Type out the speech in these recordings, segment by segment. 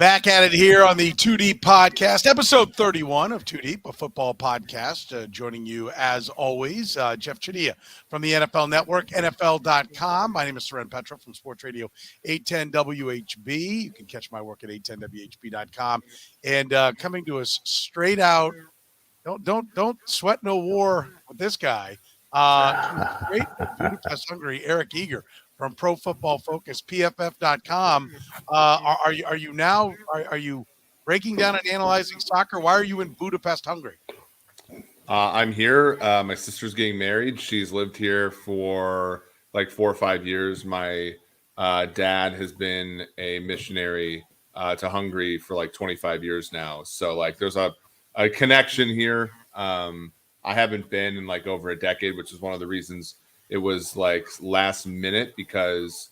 Back at it here on the Two Deep Podcast, episode 31 of Two Deep, a football podcast. Joining you, as always, Jeff Chadiha from the NFL Network, NFL.com. My name is Soren Petro from Sports Radio 810 WHB. You can catch my work at 810WHB.com. And coming to us straight out, don't sweat no war with this guy. Great Budapest, Hungary, Eric Eager from Pro Football Focus, PFF.com. Are you breaking down and analyzing soccer? Why are you in Budapest, Hungary? I'm here. My sister's getting married. She's lived here for like 4 or 5 years. My dad has been a missionary to Hungary for like 25 years now. So like there's a connection here. I haven't been in like over a decade, which is one of the reasons it was like last minute because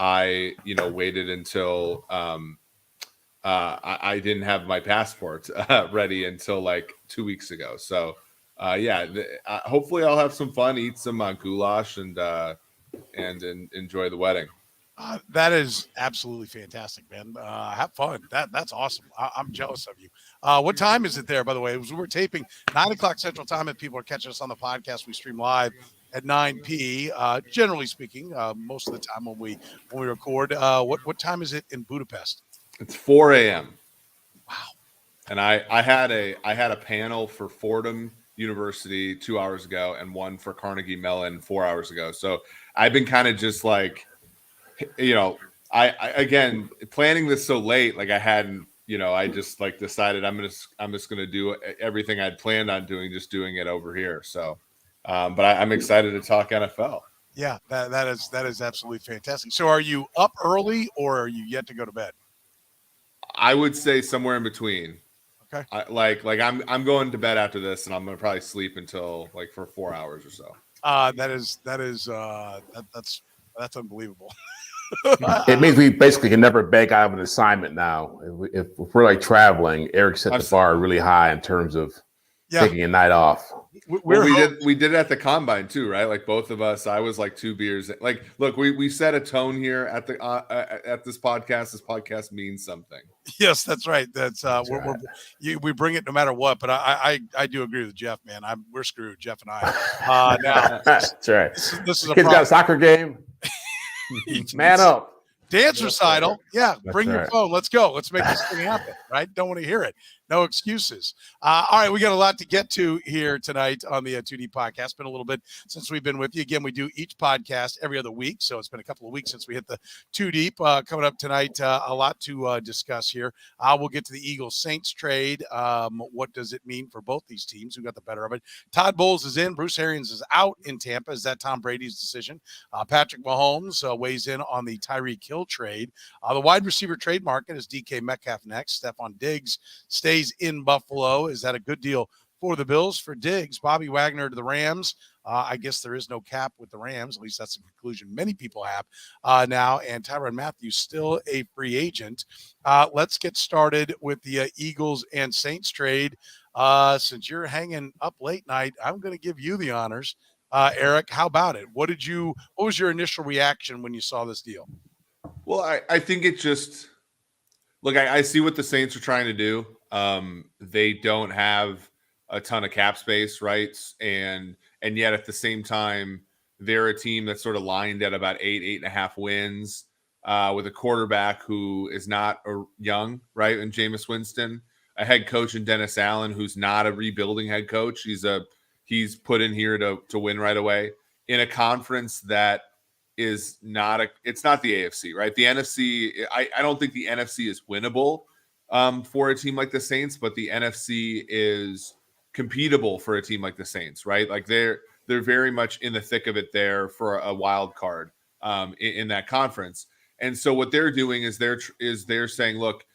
I, waited until I didn't have my passport ready until like 2 weeks ago. So, hopefully I'll have some fun, eat some goulash, and enjoy the wedding. That is absolutely fantastic, man. Have fun. That's awesome. I'm jealous of you. What time is it there, by the way? We're taping 9 o'clock Central Time. If people are catching us on the podcast, we stream live at 9 p. Generally speaking, most of the time when we record. What time is it in Budapest? It's 4 a.m. Wow. And I had a panel for Fordham University 2 hours ago and one for Carnegie Mellon 4 hours ago. So I've been kind of just like, I again planning this so late, like I hadn't, I just like decided I'm just gonna do everything I'd planned on doing, just doing it over here. So, but I'm excited to talk NFL. Yeah, that is absolutely fantastic. So, are you up early or are you yet to go to bed? I would say somewhere in between. Okay. I'm going to bed after this, and I'm gonna probably sleep until like for 4 hours or so. That's unbelievable. It means we basically can never beg out of an assignment now. If we're like traveling, Eric set the bar really high in terms of taking a night off. We did it at the combine too, right? Like both of us. I was like 2 beers. Like, look, we set a tone here at the at this podcast. This podcast means something. Yes, that's right. That's right. We bring it no matter what. But I do agree with Jeff, man. We're screwed, Jeff and I. Now that's right. This is a kid's got a soccer game. Man up. Dance recital. Yeah, bring your right. phone. Let's go. Let's make this thing happen, right? Don't want to hear it. No excuses. All right, we got a lot to get to here tonight on the 2D podcast. Been a little bit since we've been with you. Again, we do each podcast every other week, so it's been a couple of weeks since we hit the 2 Deep. Coming up tonight, a lot to discuss here. We'll get to the Eagles-Saints trade. What does it mean for both these teams? Who got the better of it? Todd Bowles is in. Bruce Arians is out in Tampa. Is that Tom Brady's decision? Patrick Mahomes weighs in on the Tyreek Hill trade. The wide receiver trade market is DK Metcalf next. Stefon Diggs stays in Buffalo. Is that a good deal for the Bills? For Diggs, Bobby Wagner to the Rams. I guess there is no cap with the Rams. At least that's the conclusion many people have now. And Tyrann Mathieu still a free agent. Let's get started with the Eagles and Saints trade. Since you're hanging up late night, I'm going to give you the honors. Eric, how about it? What was your initial reaction when you saw this deal? Well, I think it just look, I see what the Saints are trying to do. They don't have a ton of cap space, right? And yet at the same time, they're a team that's sort of lined at about 8.5 wins, with a quarterback who is not young, right? And Jameis Winston, a head coach in Dennis Allen, who's not a rebuilding head coach. He's put in here to win right away in a conference that is it's not the AFC, right? The NFC, I don't think the NFC is winnable for a team like the Saints, but the NFC is competable for a team like the Saints, right? Like they're very much in the thick of it there for a wild card in that conference. And so what they're doing is they're saying, look,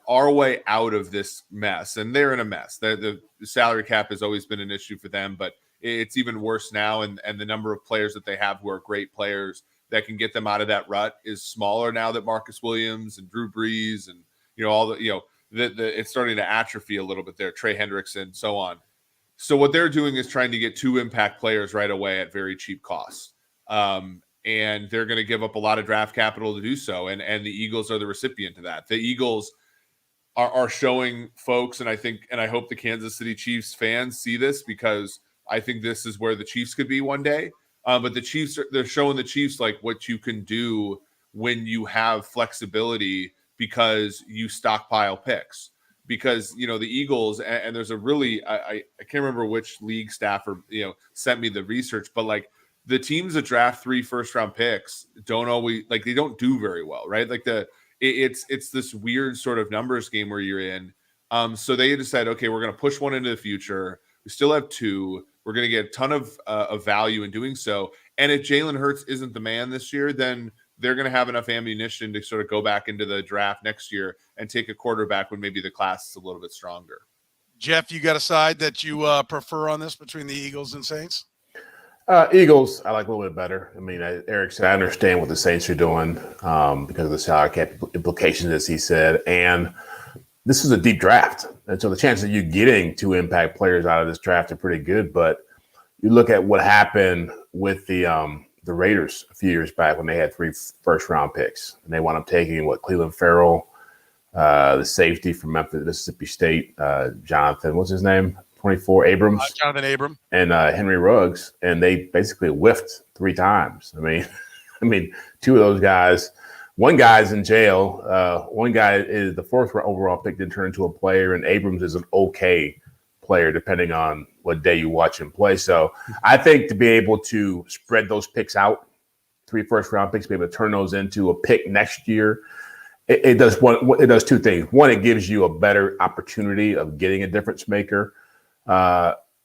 our way out of this mess, and they're in a mess. The salary cap has always been an issue for them, but it's even worse now. And the number of players that they have who are great players that can get them out of that rut is smaller now that Marcus Williams and Drew Brees and it's starting to atrophy a little bit there, Trey Hendrickson, so on. So what they're doing is trying to get 2 impact players right away at very cheap costs. and they're going to give up a lot of draft capital to do so. And the Eagles are the recipient of that. The Eagles are showing folks, and I hope the Kansas City Chiefs fans see this, because I think this is where the Chiefs could be one day. But the Chiefs, they're showing the Chiefs like what you can do when you have flexibility because you stockpile picks. Because, you know, the Eagles, and there's a really, I can't remember which league staffer, sent me the research, but like the teams that draft 3 first-round picks don't always, like, they don't do very well, right? Like it's this weird sort of numbers game where you're in. So they decided, okay, we're going to push one into the future. We still have 2. We're going to get a ton of value in doing so. And if Jalen Hurts isn't the man this year, then they're going to have enough ammunition to sort of go back into the draft next year and take a quarterback when maybe the class is a little bit stronger. Jeff, you got a side that you prefer on this between the Eagles and Saints? Eagles, I like a little bit better. I mean, Eric said, I understand what the Saints are doing because of the salary cap implications, as he said. And this is a deep draft. And so the chances of you getting 2 impact players out of this draft are pretty good. But you look at what happened with the Raiders a few years back when they had 3 first-round picks. And they wound up taking, Cleveland Farrell, the safety from Memphis, Mississippi State, Jonathan, what's his name? 24, Abrams. Jonathan Abram. And Henry Ruggs. And they basically whiffed 3 times. I mean, 2 of those guys, one guy's in jail. One guy is the 4th overall pick, didn't turn into a player. And Abrams is an okay player, depending on what day you watch him play. So I think to be able to spread those picks out, 3 first-round picks, be able to turn those into a pick next year, it does 2 things. One, it gives you a better opportunity of getting a difference maker.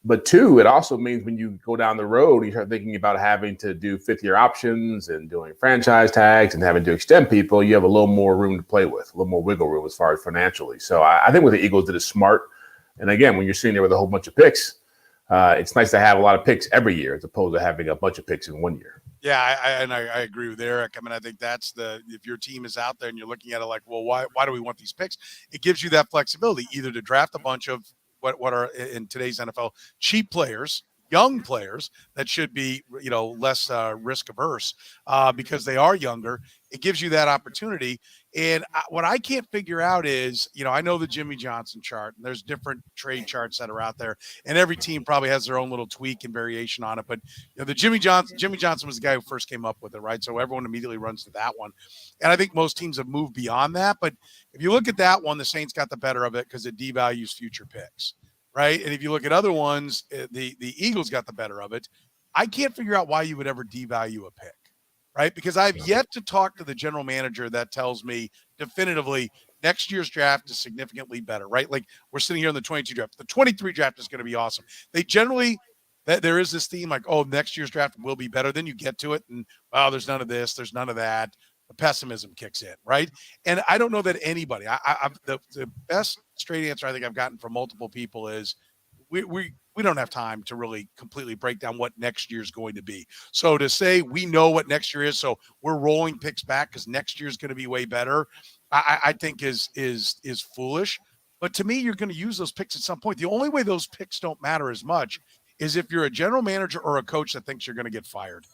But 2, it also means when you go down the road, you start thinking about having to do 5th-year options and doing franchise tags and having to extend people, you have a little more room to play with, a little more wiggle room as far as financially. So I think what the Eagles did is smart. And again, when you're sitting there with a whole bunch of picks, it's nice to have a lot of picks every year as opposed to having a bunch of picks in one year. Yeah, I agree with Eric. I mean, I think that's if your team is out there and you're looking at it like, well, why do we want these picks? It gives you that flexibility either to draft a bunch of what are in today's NFL cheap players, young players that should be, less risk averse because they are younger. It gives you that opportunity. And what I can't figure out is, I know the Jimmy Johnson chart, and there's different trade charts that are out there, and every team probably has their own little tweak and variation on it. But the Jimmy Johnson was the guy who first came up with it, right? So everyone immediately runs to that one. And I think most teams have moved beyond that. But if you look at that one, the Saints got the better of it because it devalues future picks, right? And if you look at other ones, the Eagles got the better of it. I can't figure out why you would ever devalue a pick. Right? Because I've yet to talk to the general manager that tells me definitively next year's draft is significantly better, right? Like we're sitting here in the 22 draft. The 23 draft is going to be awesome. They generally, there is this theme like, oh, next year's draft will be better. Then you get to it and, there's none of this, there's none of that. The pessimism kicks in, right? And I don't know that anybody, the best straight answer I think I've gotten from multiple people is we don't have time to really completely break down what next year is going to be. So to say we know what next year is, so we're rolling picks back because next year is going to be way better, I think is foolish. But to me, you're going to use those picks at some point. The only way those picks don't matter as much is if you're a general manager or a coach that thinks you're going to get fired,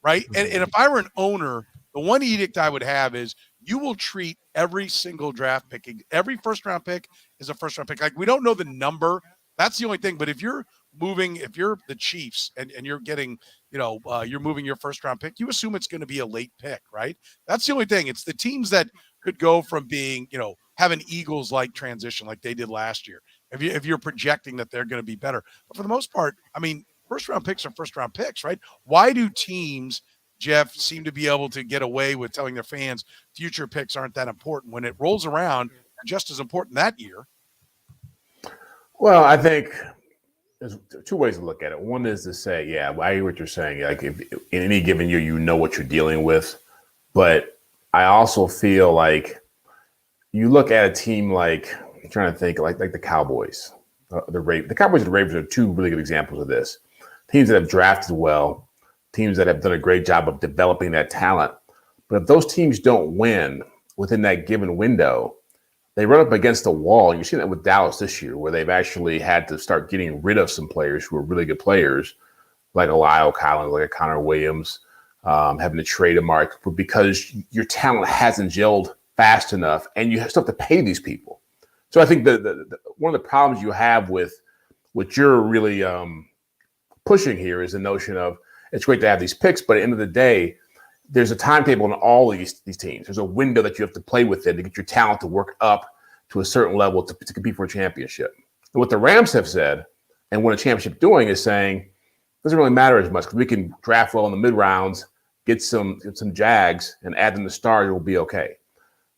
right? And if I were an owner, the one edict I would have is you will treat every single draft pick, every first-round pick is a first-round pick. Like we don't know the number. That's the only thing. But if you're the Chiefs and you're getting, you're moving your first round pick, you assume it's going to be a late pick, right? That's the only thing. It's the teams that could go from being, have an Eagles-like transition like they did last year. If you're projecting that they're going to be better. But for the most part, I mean, first round picks are first round picks, right? Why do teams, Jeff, seem to be able to get away with telling their fans future picks aren't that important when it rolls around and just as important that year? Well, I think there's 2 ways to look at it. One is to say, yeah, I hear what you're saying. Like if in any given year, you know what you're dealing with. But I also feel like you look at a team like, I'm trying to think, like the Cowboys. The Cowboys and the Ravens are 2 really good examples of this. Teams that have drafted well, teams that have done a great job of developing that talent. But if those teams don't win within that given window, they run up against the wall. You've seen that with Dallas this year, where they've actually had to start getting rid of some players who are really good players, like a Lyle Collins, like a Connor Williams, having to trade a mark because your talent hasn't gelled fast enough, and you still have to pay these people. So I think the one of the problems you have with what you're really pushing here is the notion of it's great to have these picks, but at the end of the day, there's a timetable in all these teams. There's a window that you have to play within to get your talent to work up to a certain level to compete for a championship. And what the Rams have said, and what a championship doing, is saying it doesn't really matter as much because we can draft well in the mid rounds, get some Jags, and add them to stars. It will be okay.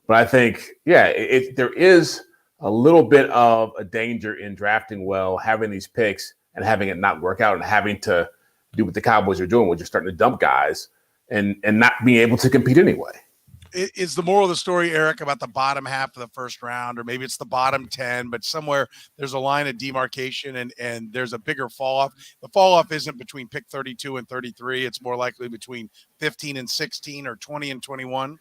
But I think, there is a little bit of a danger in drafting well, having these picks, and having it not work out, and having to do what the Cowboys are doing, which is starting to dump guys and not being able to compete anyway. Is the moral of the story, Eric, about the bottom half of the first round, or maybe it's the bottom 10, but somewhere there's a line of demarcation and there's a bigger fall off. The fall off isn't between pick 32 and 33. It's more likely between 15 and 16 or 20 and 21.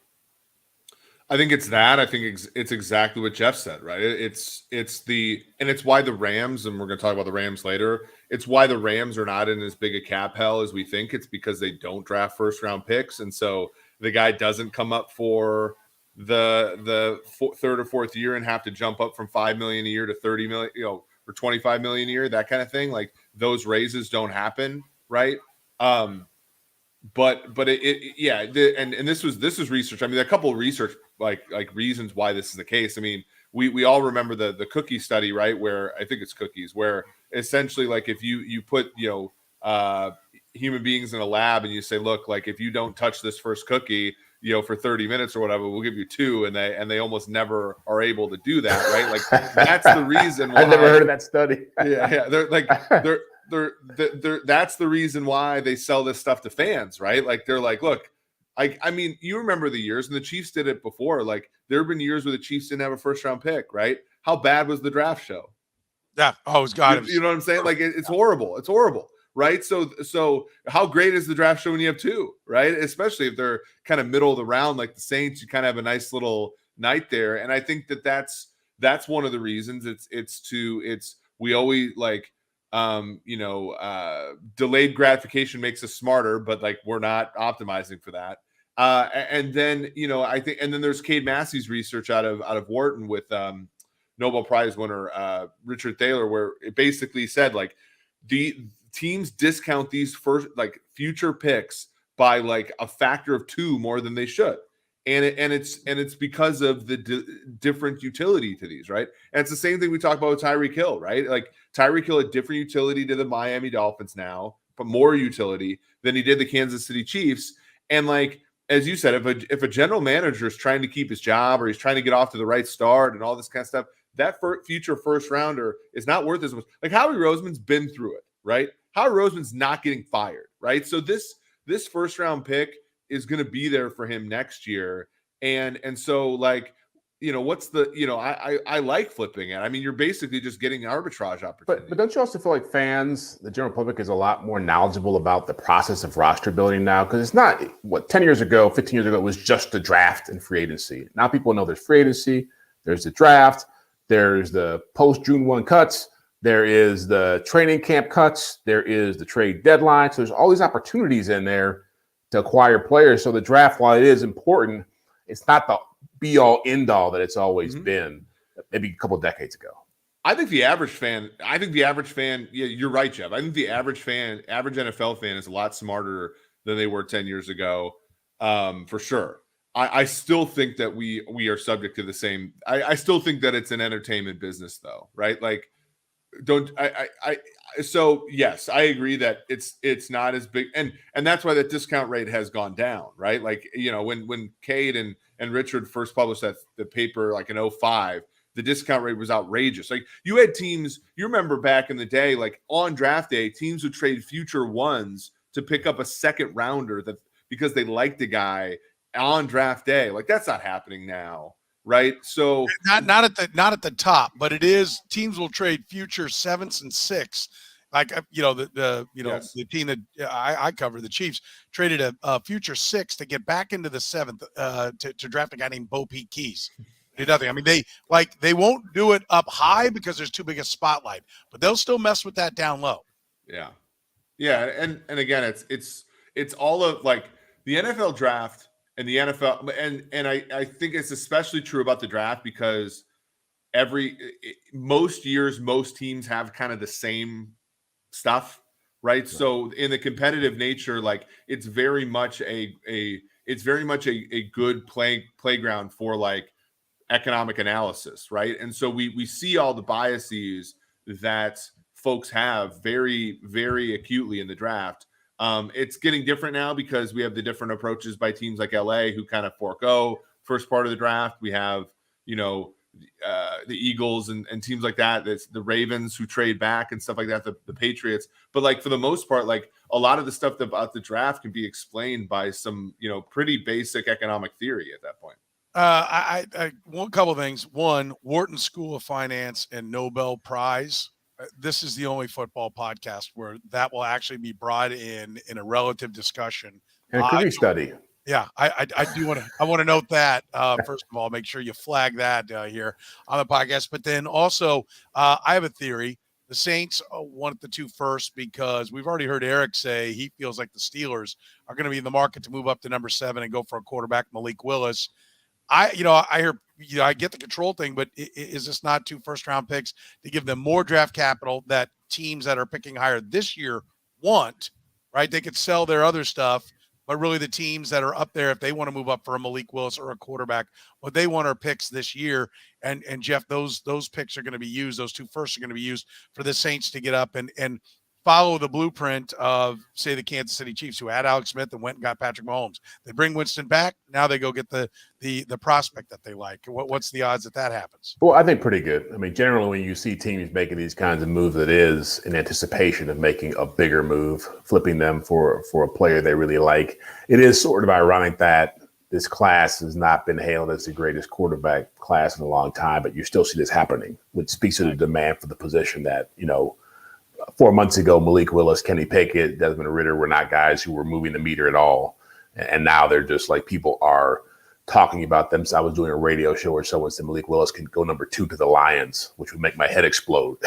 I think it's that. I think it's exactly what Jeff said, right? It's why the Rams, and we're going to talk about the Rams later, it's why the Rams are not in as big a cap hell as we think. It's because they don't draft first round picks. And so the guy doesn't come up for the third or fourth year and have to jump up from $5 million a year to $30 million, or $25 million a year, that kind of thing. Like, those raises don't happen, right? And this was research. I mean, a couple of research like reasons why this is the case. I mean, we all remember the cookie study, right? Where I think it's cookies, where essentially, like, if you put human beings in a lab and you say, look, like, if you don't touch this first cookie, for 30 minutes or whatever, we'll give you 2, and they almost never are able to do that, right? Like, that's the reason why. I've never heard of that study. Yeah. That's the reason why they sell this stuff to fans, right? Like, they're like, look, I mean, you remember the years, and the Chiefs did it before. Like, there have been years where the Chiefs didn't have a first round pick, right? How bad was the draft show? Yeah. Oh, it's got you know what I'm saying? Like, it's horrible. It's horrible. Right. So how great is the draft show when you have 2, right? Especially if they're kind of middle of the round, like the Saints, you kind of have a nice little night there. And I think that's one of the reasons. We always like, delayed gratification makes us smarter, but like, we're not optimizing for that. And then, I think, and then there's Cade Massey's research out of Wharton with Nobel Prize winner Richard Thaler, where it basically said, like, the teams discount these first, like, future picks by like a factor of 2 more than they should. And it's because of the different utility to these, right? And it's the same thing we talk about with Tyreek Hill, right? Like, Tyreek Hill had different utility to the Miami Dolphins now, but more utility than he did the Kansas City Chiefs. And like, as you said, if a general manager is trying to keep his job, or he's trying to get off to the right start and all this kind of stuff, that future first rounder is not worth as much. Like, Howie Roseman's been through it, right? Howie Roseman's not getting fired, right? So this first round pick is going to be there for him next year. And so, like, what's the, I like flipping it. I mean, you're basically just getting arbitrage opportunity. But don't you also feel like fans, the general public, is a lot more knowledgeable about the process of roster building now? Because it's not, 10 years ago, 15 years ago, it was just the draft and free agency. Now people know there's free agency, there's the draft, there's the post-June 1 cuts, there is the training camp cuts, there is the trade deadline. So there's all these opportunities in there to acquire players. So the draft, while it is important, it's not the be-all, end-all that it's always been maybe a couple of decades ago. I think the average fan, yeah, you're right, Jeff. I think the average NFL fan is a lot smarter than they were 10 years ago, for sure. I still think that we are subject to the same. I still think that it's an entertainment business, though, right? Like, so yes, I agree that it's not as big, and that's why that discount rate has gone down, right? Like, when Cade and Richard first published the paper, like in 2005, the discount rate was outrageous. Like, you had teams, you remember back in the day, like on draft day, teams would trade future ones to pick up a second rounder because they liked the guy on draft day. Like, that's not happening now. Right. So not at the top, but it is. Teams will trade future 7th and 6th. Like, Yes. the team that I cover, the Chiefs, traded a future 6 to get back into the 7th to draft a guy named Bo Peep Keys. Did nothing. I mean, they won't do it up high because there's too big a spotlight, but they'll still mess with that down low. Yeah. And again, it's all of, like, The NFL draft and the NFL, and I think it's especially true about the draft because most years, most teams have kind of the same stuff, right? So in the competitive nature, like it's very much a good playground for like economic analysis, right? And so we see all the biases that folks have very, very acutely in the draft. It's getting different now because we have the different approaches by teams like LA who kind of forego first part of the draft. We have, the Eagles and teams like that. That's the Ravens who trade back and stuff like that, the Patriots. But like for the most part, like a lot of the stuff about the draft can be explained by some, pretty basic economic theory at that point. One couple of things. One, Wharton School of Finance and Nobel Prize. This is the only football podcast where that will actually be brought in a relative discussion. And a career study. Yeah, I do want to note that first of all, make sure you flag that here on the podcast. But then also, I have a theory. The Saints wanted the 2 first because we've already heard Eric say he feels like the Steelers are going to be in the market to move up to number 7 and go for a quarterback, Malik Willis. I hear, I get the control thing, but is this not 2 first-round picks to give them more draft capital that teams that are picking higher this year want, right? They could sell their other stuff, but really the teams that are up there, if they want to move up for a Malik Willis or a quarterback, what they want are picks this year. And Jeff, those picks are going to be used. Those 2 firsts are going to be used for the Saints to get up and follow the blueprint of, say, the Kansas City Chiefs, who had Alex Smith and went and got Patrick Mahomes. They bring Winston back. Now they go get the prospect that they like. What's the odds that happens? Well, I think pretty good. I mean, generally when you see teams making these kinds of moves, it is in anticipation of making a bigger move, flipping them for a player they really like. It is sort of ironic that this class has not been hailed as the greatest quarterback class in a long time, but you still see this happening, which speaks to the demand for the position that, 4 months ago, Malik Willis, Kenny Pickett, Desmond Ridder were not guys who were moving the meter at all. And now they're just like people are talking about them. So I was doing a radio show where someone said Malik Willis can go number 2 to the Lions, which would make my head explode.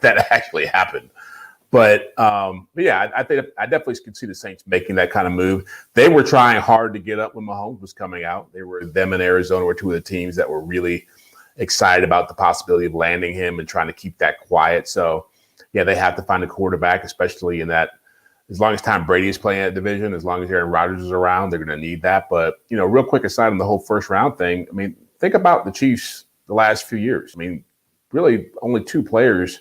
That actually happened. But yeah, I think I definitely could see the Saints making that kind of move. They were trying hard to get up when Mahomes was coming out. Them and Arizona were 2 of the teams that were really excited about the possibility of landing him and trying to keep that quiet. So yeah, they have to find a quarterback, especially in that as long as Tom Brady is playing that division, as long as Aaron Rodgers is around, they're going to need that. But, real quick aside on the whole first round thing, I mean, think about the Chiefs the last few years. I mean, really only 2 players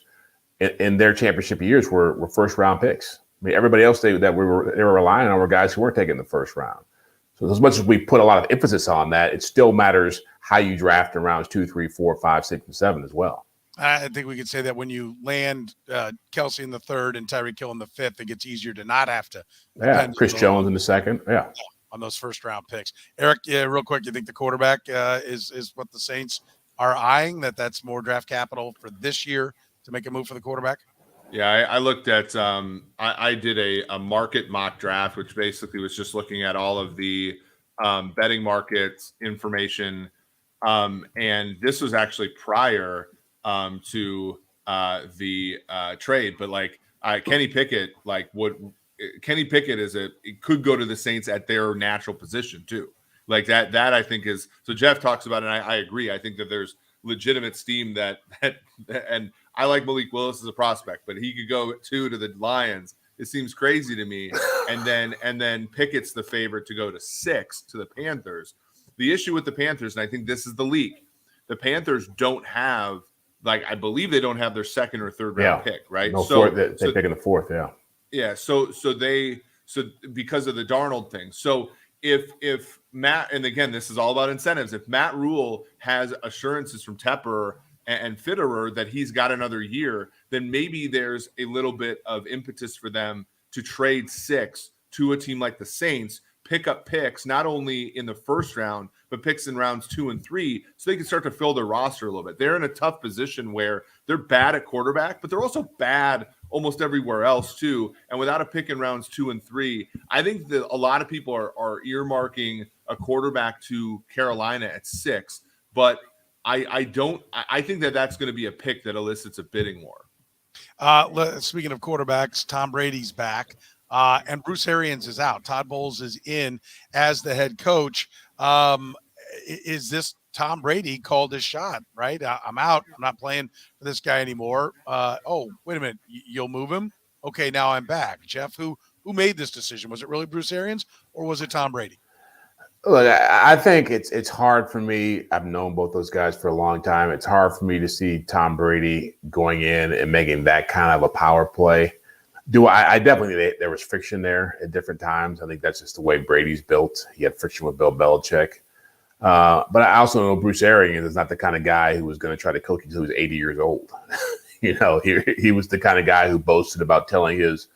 in their championship years were first round picks. I mean, everybody else they were relying on were guys who weren't taking the first round. So as much as we put a lot of emphasis on that, it still matters how you draft in rounds 2, 3, 4, 5, 6, and 7 as well. I think we could say that when you land Kelsey in the 3rd and Tyreek Hill in the 5th, it gets easier to not have to. Yeah, Chris Jones in the 2nd. Yeah, on those first-round picks. Eric, real quick, you think the quarterback is what the Saints are eyeing, that's more draft capital for this year to make a move for the quarterback? Yeah, I looked at I did a market mock draft, which basically was just looking at all of the betting markets information. And this was actually prior to the trade, but like Kenny Pickett, Kenny Pickett could go to the Saints at their natural position too. Like that I think is, so Jeff talks about it, and I agree. I think that there's legitimate steam that and I like Malik Willis as a prospect, but he could go 2 to the Lions. It seems crazy to me. And then Pickett's the favorite to go to 6 to the Panthers. The issue with the Panthers, and I think this is the leak, the Panthers don't have, I believe they don't have their 2nd or 3rd round pick, right? No, they're picking the 4th, yeah. Yeah, so because of the Darnold thing. So if Matt, and again, this is all about incentives, if Matt Rule has assurances from Tepper and Fitterer that he's got another year, then maybe there's a little bit of impetus for them to trade 6 to a team like the Saints, pick up picks, not only in the first round, but picks in rounds 2 and 3, so they can start to fill their roster a little bit. They're in a tough position where they're bad at quarterback, but they're also bad almost everywhere else too. And without a pick in rounds 2 and 3, I think that a lot of people are earmarking a quarterback to Carolina at 6, but I think that that's going to be a pick that elicits a bidding war. Speaking of quarterbacks, Tom Brady's back. and Bruce Arians is out. Todd Bowles is in as the head coach. Is this Tom Brady called his shot, right? I'm out. I'm not playing for this guy anymore. Oh, wait a minute. You'll move him? Okay, now I'm back. Jeff, who made this decision? Was it really Bruce Arians or was it Tom Brady? Look, I think it's hard for me. I've known both those guys for a long time. It's hard for me to see Tom Brady going in and making that kind of a power play. I definitely, there was friction there at different times. I think that's just the way Brady's built. He had friction with Bill Belichick. But I also know Bruce Arians is not the kind of guy who was going to try to coach until he was 80 years old. He was the kind of guy who boasted about telling his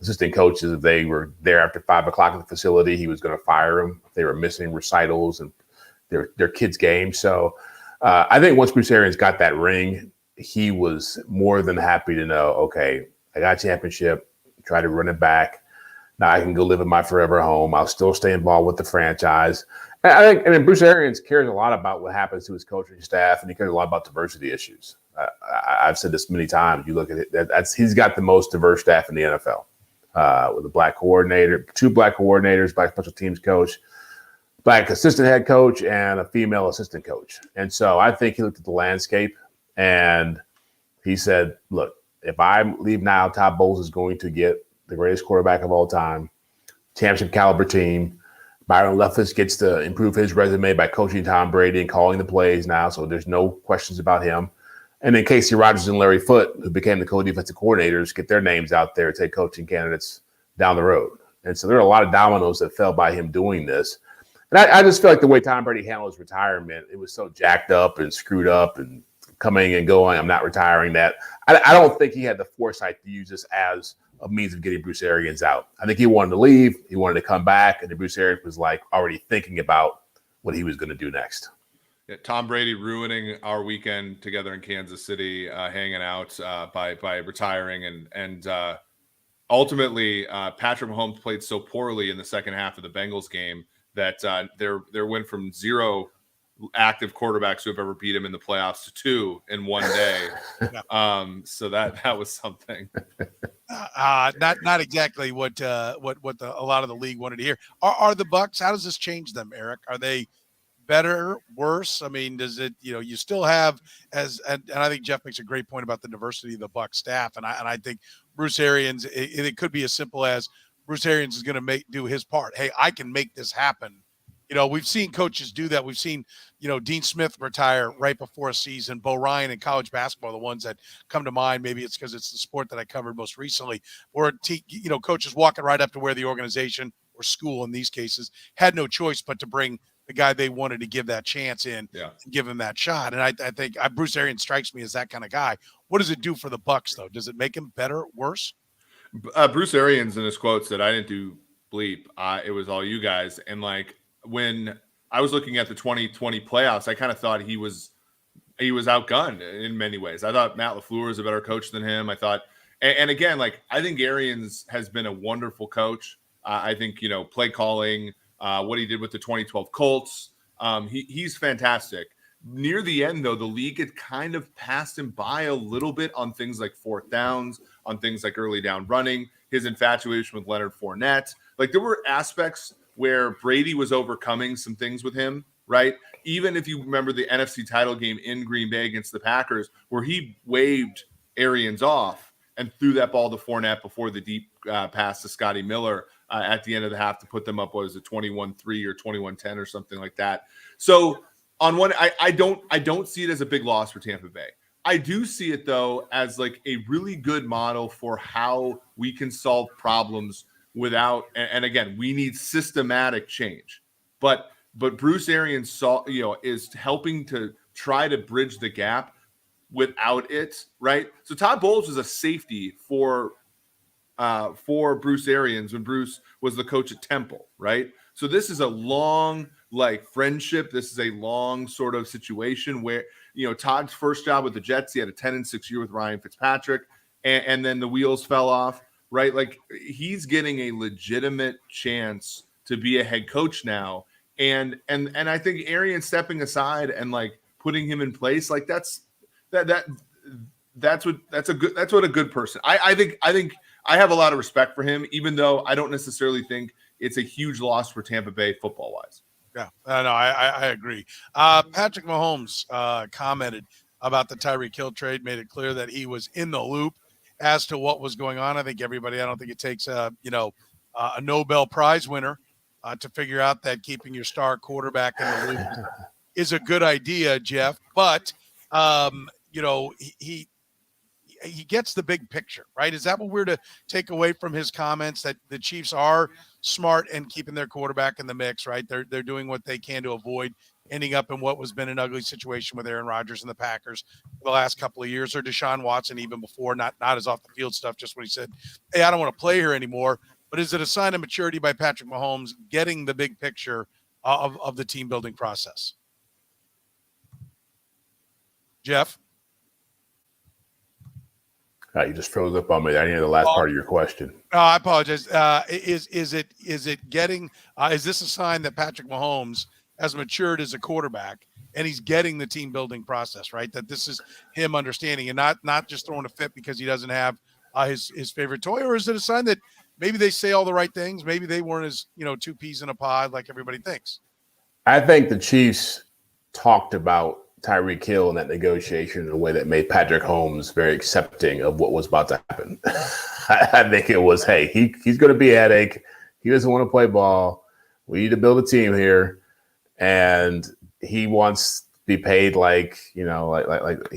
assistant coaches if they were there after 5 o'clock at the facility, he was going to fire them if they were missing recitals and their kids' games. So I think once Bruce Arians got that ring, he was more than happy to know, okay, I got a championship, try to run it back. Now I can go live in my forever home. I'll still stay involved with the franchise. I mean, Bruce Arians cares a lot about what happens to his coaching staff, and he cares a lot about diversity issues. I've said this many times. You look at it, he's got the most diverse staff in the NFL. With a black coordinator, 2 black coordinators, black special teams coach, black assistant head coach, and a female assistant coach. And so I think he looked at the landscape and he said, look, if I leave now, Todd Bowles is going to get the greatest quarterback of all time, championship caliber team. Byron Leftwich gets to improve his resume by coaching Tom Brady and calling the plays now, so there's no questions about him. And then Casey Rogers and Larry Foote, who became the co-defensive coordinators, get their names out there, take coaching candidates down the road. And so there are a lot of dominoes that fell by him doing this. And I just feel like the way Tom Brady handled his retirement, it was so jacked up and screwed up and coming and going, I'm not retiring that. I don't think he had the foresight to use this as a means of getting Bruce Arians out. I think he wanted to leave. He wanted to come back. And then Bruce Arians was like already thinking about what he was going to do next. Yeah, Tom Brady ruining our weekend together in Kansas City, hanging out by retiring, and ultimately Patrick Mahomes played so poorly in the second half of the Bengals game that there went from 0 active quarterbacks who have ever beat him in the playoffs to 2 in one day. So that was something. Not exactly what a lot of the league wanted to hear. Are the Bucs? How does this change them, Eric? Are they better, worse? I mean, does it, you still have and I think Jeff makes a great point about the diversity of the Bucs staff. And I think Bruce Arians, it could be as simple as Bruce Arians is going to do his part. Hey, I can make this happen. We've seen coaches do that. We've seen, Dean Smith retire right before a season. Bo Ryan in college basketball are the ones that come to mind. Maybe it's because it's the sport that I covered most recently. Or, coaches walking right up to where the organization or school in these cases had no choice but to bring the guy they wanted to give that chance in and give him that shot. And I think Bruce Arians strikes me as that kind of guy. What does it do for the Bucs, though? Does it make him better, worse? Bruce Arians in his quote said, I didn't do bleep. It was all you guys. And when I was looking at the 2020 playoffs, I kind of thought he was outgunned in many ways. I thought Matt LaFleur was a better coach than him. I thought, and again, I think Arians has been a wonderful coach. I think, play calling, what he did with the 2012 Colts. He's fantastic. Near the end, though, the league had kind of passed him by a little bit on things like 4th downs, on things like early down running, his infatuation with Leonard Fournette. There were aspects where Brady was overcoming some things with him, right? Even if you remember the NFC title game in Green Bay against the Packers, where he waved Arians off and threw that ball to Fournette before the deep pass to Scotty Miller at the end of the half to put them up, 21-3 or 21-10 or something like that. So on one, I don't see it as a big loss for Tampa Bay. I do see it, though, as a really good model for how we can solve problems without, and again, we need systematic change. But Bruce Arians is helping to try to bridge the gap without it, right? So Todd Bowles was a safety for Bruce Arians when Bruce was the coach at Temple, right? So this is a long friendship. This is a long sort of situation where Todd's first job with the Jets, he had a 10-6 year with Ryan Fitzpatrick, and then the wheels fell off, right? He's getting a legitimate chance to be a head coach now, and I think Arians stepping aside and putting him in place, that that's what a good person. I think I have a lot of respect for him, even though I don't necessarily think it's a huge loss for Tampa Bay football wise. Yeah, no, I agree. Patrick Mahomes commented about the Tyreek Hill trade, made it clear that he was in the loop as to what was going on. I don't think it takes a Nobel Prize winner to figure out that keeping your star quarterback in the loop is a good idea, Jeff. But he gets the big picture, right? Is that what we're to take away from his comments, that the Chiefs are smart and keeping their quarterback in the mix, right? They're doing what they can to avoid ending up in what was been an ugly situation with Aaron Rodgers and the Packers for the last couple of years, or Deshaun Watson even before, not as off the field stuff, just when he said, hey, I don't want to play here anymore. But is it a sign of maturity by Patrick Mahomes getting the big picture of the team building process? Jeff? You just froze up on me. I didn't hear the last part of your question. No, I apologize. Is it getting? Is this a sign that Patrick Mahomes has matured as a quarterback and he's getting the team building process, right? That this is him understanding and not just throwing a fit because he doesn't have his favorite toy, or is it a sign that maybe they say all the right things, maybe they weren't as two peas in a pod like everybody thinks? I think the Chiefs talked about Tyreek Hill in that negotiation in a way that made Patrick Mahomes very accepting of what was about to happen. I think it was, hey, he's going to be a headache. He doesn't want to play ball. We need to build a team here. And he wants to be paid like he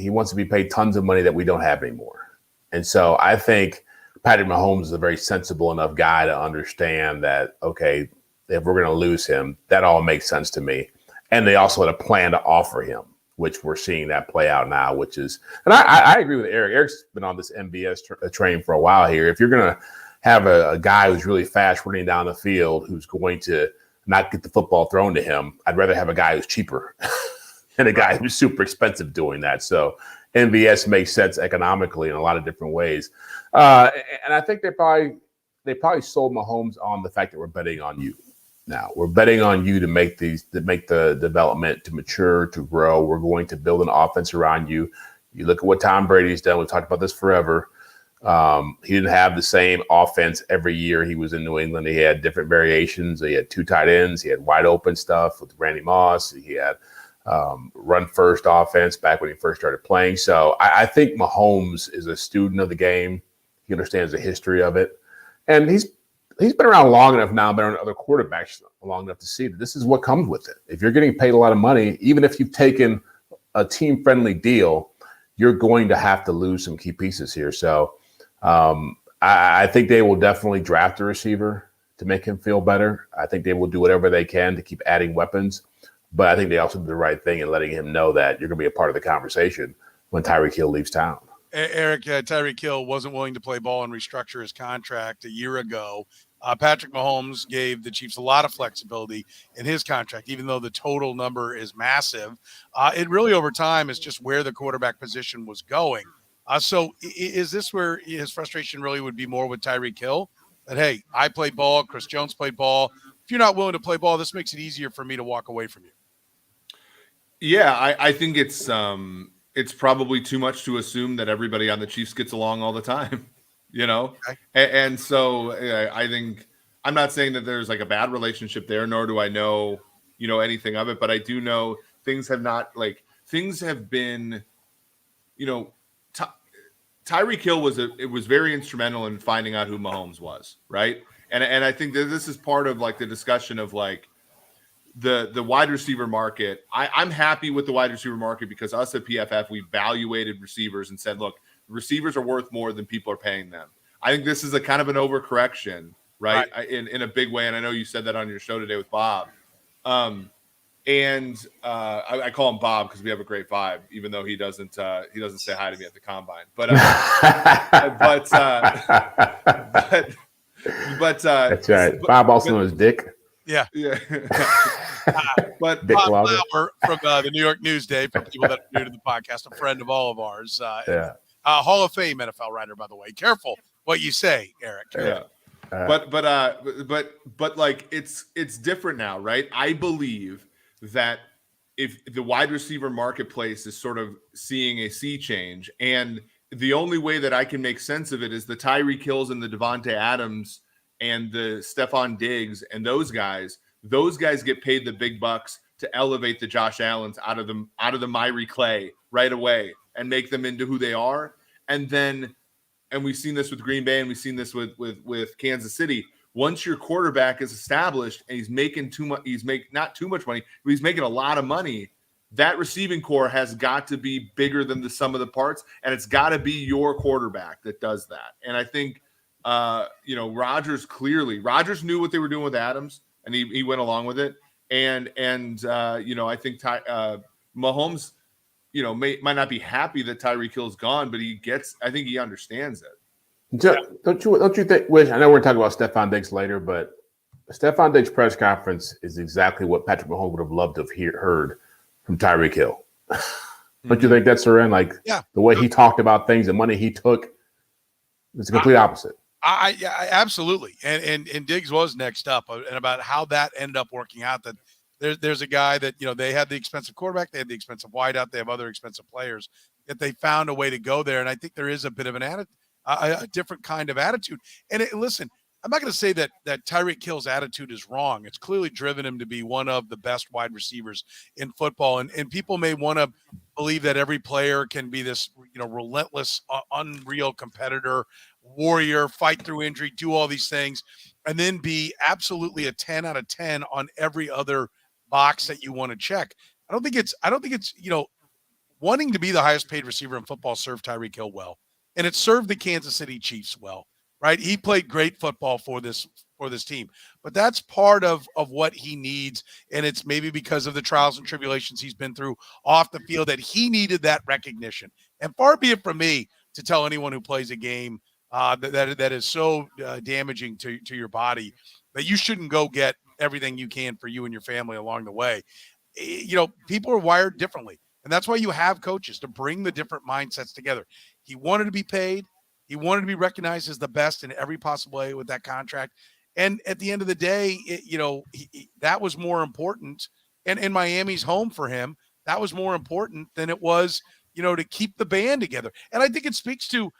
wants to be paid tons of money that we don't have anymore. And so I think Patrick Mahomes is a very sensible enough guy to understand that, okay, if we're going to lose him, that all makes sense to me. And they also had a plan to offer him, which we're seeing that play out now, which is, and I agree with Eric. Eric's been on this MVS train for a while here. If you're going to have a guy who's really fast running down the field, who's going to not get the football thrown to him, I'd rather have a guy who's cheaper than a guy who's super expensive doing that. So MVS makes sense economically in a lot of different ways. And I think they probably sold Mahomes on the fact that we're betting on you. Now we're betting on you to make the development, to mature, to grow. We're going to build an offense around you. You look at what Tom Brady's done. We've talked about this forever. He didn't have the same offense every year he was in New England. He had different variations. He had two tight ends. He had wide open stuff with Randy Moss. He had run first offense back when he first started playing. So I think Mahomes is a student of the game. He understands the history of it, and he's been around long enough now, been around other quarterbacks long enough to see that this is what comes with it. If you're getting paid a lot of money, even if you've taken a team-friendly deal, you're going to have to lose some key pieces here. So I think they will definitely draft a receiver to make him feel better. I think they will do whatever they can to keep adding weapons. But I think they also did the right thing in letting him know that you're going to be a part of the conversation when Tyreek Hill leaves town. Eric, Tyreek Hill wasn't willing to play ball and restructure his contract a year ago. Patrick Mahomes gave the Chiefs a lot of flexibility in his contract, even though the total number is massive. It really over time is just where the quarterback position was going. So is this where his frustration really would be more with Tyreek Hill? That, hey, I played ball, Chris Jones played ball. If you're not willing to play ball, this makes it easier for me to walk away from you. Yeah, I think it's probably too much to assume that everybody on the Chiefs gets along all the time, Okay. And so I think I'm not saying that there's like a bad relationship there, nor do I know, anything of it, but I do know things have been, Tyreek Hill was very instrumental in finding out who Mahomes was, right? And I think that this is part of like the discussion of like the wide receiver market. I'm happy with the wide receiver market because us at PFF, we evaluated receivers and said, look, receivers are worth more than people are paying them. I think this is a kind of an overcorrection, right? In a big way. And I know you said that on your show today with Bob. And I call him Bob because we have a great vibe, even though he doesn't say hi to me at the combine. But that's right. Bob also knows Dick. Yeah. But Dick Bob Lauer from the New York Newsday, for people that are new to the podcast, a friend of all of ours. Hall of Fame NFL writer, by the way. Careful what you say, Eric. Yeah. But like it's different now, right? I believe that if the wide receiver marketplace is sort of seeing a sea change, and the only way that I can make sense of it is the Tyreek Hills and the Devontae Adams and the Stefon Diggs and those guys get paid the big bucks to elevate the Josh Allens out of the miry clay right away and make them into who they are. And we've seen this with Green Bay and we've seen this with Kansas City. Once your quarterback is established and he's making not too much money, but he's making a lot of money, that receiving core has got to be bigger than the sum of the parts, and it's got to be your quarterback that does that. And I think, Rodgers knew what they were doing with Adams, and he went along with it. And I think Mahomes, might not be happy that Tyreek Hill's gone, but I think he understands it. Don't you think? Wish I know we're talking about Stefon Diggs later, but Stefon Diggs' press conference is exactly what Patrick Mahomes would have loved to have heard from Tyreek Hill. Don't you think that's Soren? The way he talked about things, the money he took, it's the complete opposite. I absolutely. And Diggs was next up, and about how that ended up working out. That there's a guy that they had the expensive quarterback, they had the expensive wideout, they have other expensive players. That they found a way to go there, and I think there is a bit of a different kind of attitude. And listen, I'm not going to say that Tyreek Hill's attitude is wrong. It's clearly driven him to be one of the best wide receivers in football. And people may want to believe that every player can be this, relentless, unreal competitor, warrior, fight through injury, do all these things, and then be absolutely a 10 out of 10 on every other box that you want to check. I don't think it's, wanting to be the highest paid receiver in football served Tyreek Hill well. And it served the Kansas City Chiefs well. Right, he played great football for this team, but that's part of what he needs, and it's maybe because of the trials and tribulations he's been through off the field that he needed that recognition. And far be it from me to tell anyone who plays a game that is so damaging to your body that you shouldn't go get everything you can for you and your family along the way. People are wired differently, and that's why you have coaches to bring the different mindsets together. He wanted to be paid. He wanted to be recognized as the best in every possible way with that contract. And at the end of the day, that was more important. And in Miami's home for him, that was more important than it was, to keep the band together. And I think it speaks to,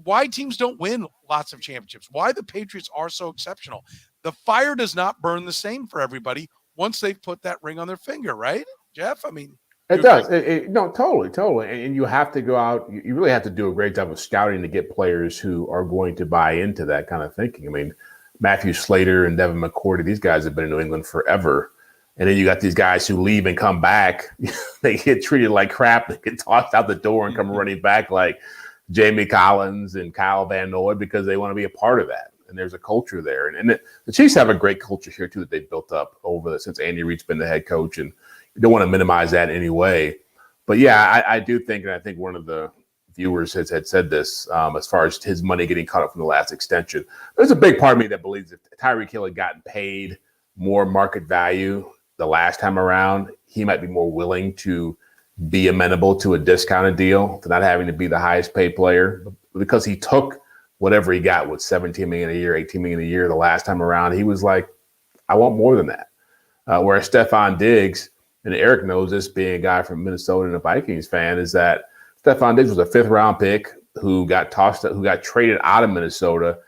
why teams don't win lots of championships, why the Patriots are so exceptional. The fire does not burn the same for everybody once they've put that ring on their finger, right, Jeff? I mean, it does. No, totally. And you have to go out. You really have to do a great job of scouting to get players who are going to buy into that kind of thinking. I mean, Matthew Slater and Devin McCourty, these guys have been in New England forever. And then you got these guys who leave and come back. They get treated like crap. They get tossed out the door and come running back like Jamie Collins and Kyle Van Noy because they want to be a part of that. And there's a culture there. And the Chiefs have a great culture here, too, that they've built up since Andy Reid's been the head coach. And you don't want to minimize that in any way. But, yeah, I do think, and I think one of the viewers had said this as far as his money getting cut off from the last extension. There's a big part of me that believes if Tyreek Hill had gotten paid more market value the last time around, he might be more willing to be amenable to a discounted deal, to not having to be the highest paid player. But because he took whatever he got with $17 million a year, $18 million a year the last time around, he was like, I want more than that. Whereas Stefon Diggs, and Eric knows this, being a guy from Minnesota and a Vikings fan, is that Stefon Diggs was a 5th-round pick who got traded out of Minnesota.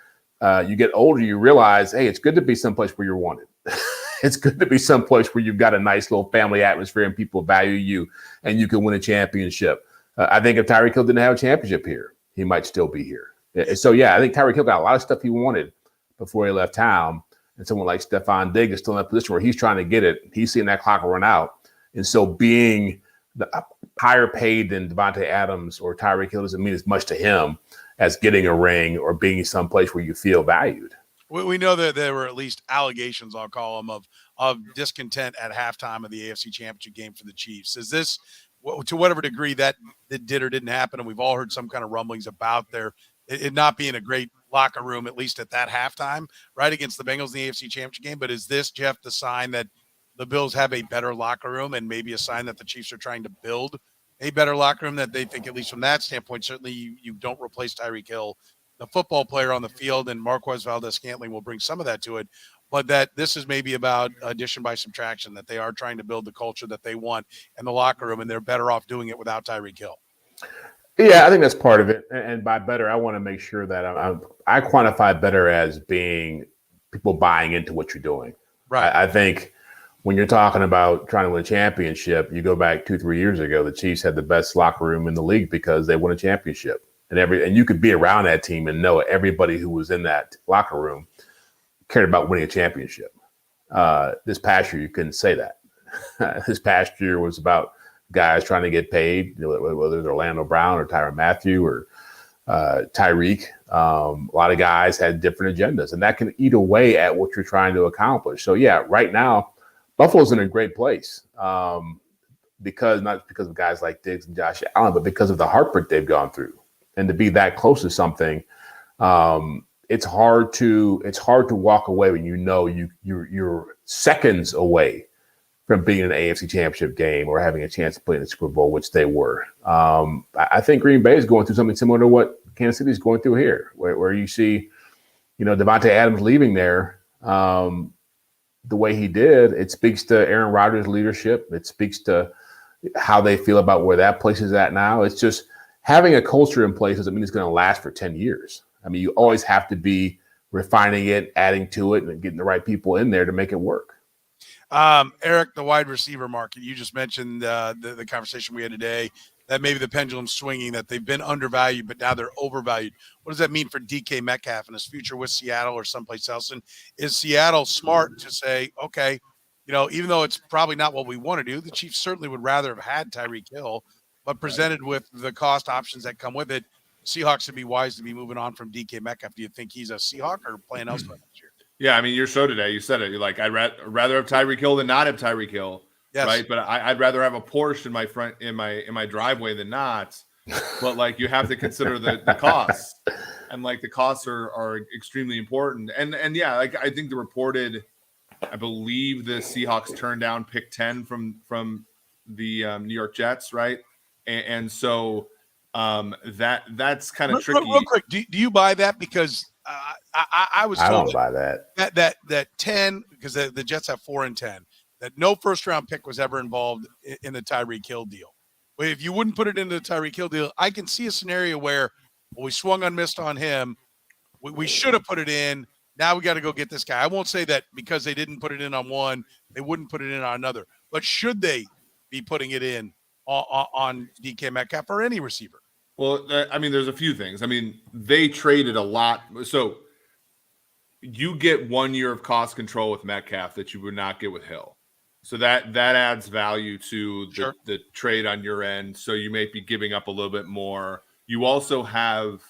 You get older, you realize, hey, it's good to be someplace where you're wanted. It's good to be someplace where you've got a nice little family atmosphere and people value you and you can win a championship. I think if Tyreek Hill didn't have a championship here, he might still be here. So, yeah, I think Tyreek Hill got a lot of stuff he wanted before he left town. And someone like Stefon Diggs is still in that position where he's trying to get it. He's seeing that clock run out. And so being the higher paid than Devontae Adams or Tyreek Hill doesn't mean as much to him as getting a ring or being someplace where you feel valued. We know that there were at least allegations, I'll call them, of discontent at halftime of the AFC Championship game for the Chiefs. Is this, to whatever degree that did or didn't happen, and we've all heard some kind of rumblings about it not being a great locker room, at least at that halftime, right, against the Bengals in the AFC Championship game. But is this, Jeff, the sign that the Bills have a better locker room, and maybe a sign that the Chiefs are trying to build a better locker room, that they think, at least from that standpoint, certainly you don't replace Tyreek Hill, the football player on the field, and Marquez Valdes-Scantling will bring some of that to it, but that this is maybe about addition by subtraction, that they are trying to build the culture that they want in the locker room, and they're better off doing it without Tyreek Hill? Yeah, I think that's part of it. And by better, I want to make sure that I quantify better as being people buying into what you're doing. Right. I think when you're talking about trying to win a championship, you go back 2-3 years ago, the Chiefs had the best locker room in the league because they won a championship. And you could be around that team and know everybody who was in that locker room cared about winning a championship. This past year, you couldn't say that. This past year was about guys trying to get paid, whether it's Orlando Brown or Tyrann Mathieu or Tyreek. A lot of guys had different agendas, and that can eat away at what you're trying to accomplish. So, yeah, right now, Buffalo's in a great place not because of guys like Diggs and Josh Allen, but because of the heartbreak they've gone through. And to be that close to something, it's hard to walk away when you know you're seconds away from being in an AFC Championship game or having a chance to play in the Super Bowl, which they were. I think Green Bay is going through something similar to what Kansas City is going through here, where you see, Devontae Adams leaving there the way he did. It speaks to Aaron Rodgers' leadership. It speaks to how they feel about where that place is at now. It's just having a culture in place doesn't mean it's going to last for 10 years. I mean, you always have to be refining it, adding to it, and getting the right people in there to make it work. Eric, the wide receiver market, you just mentioned the conversation we had today, that maybe the pendulum's swinging, that they've been undervalued, but now they're overvalued. What does that mean for DK Metcalf and his future with Seattle or someplace else? And is Seattle smart to say, okay, even though it's probably not what we want to do, the Chiefs certainly would rather have had Tyreek Hill, but presented with the cost options that come with it, Seahawks would be wise to be moving on from DK Metcalf. Do you think he's a Seahawk or playing elsewhere next year? Yeah, I mean, your show today, you said it. You're like, I'd rather have Tyreek Hill than not have Tyreek Hill, yes. Right? But I'd rather have a Porsche in my driveway than not. But like, you have to consider the costs, and like the costs are extremely important. And yeah, like I think I believe the Seahawks turned down pick 10 from the New York Jets, right? And so that's kind of tricky. Real quick, do you buy that? Because I was told I don't buy that 10, because the Jets have 4 and 10, that no first round pick was ever involved in the Tyreek Hill deal. But if you wouldn't put it into the Tyreek Hill deal, I can see a scenario where we swung and missed on him. We should have put it in. Now we got to go get this guy. I won't say that because they didn't put it in on one, they wouldn't put it in on another. But should they be putting it in on DK Metcalf or any receiver? Well, I mean, there's a few things. I mean, they traded a lot. So you get 1 year of cost control with Metcalf that you would not get with Hill. So that adds value to the trade on your end. So you may be giving up a little bit more. You also have,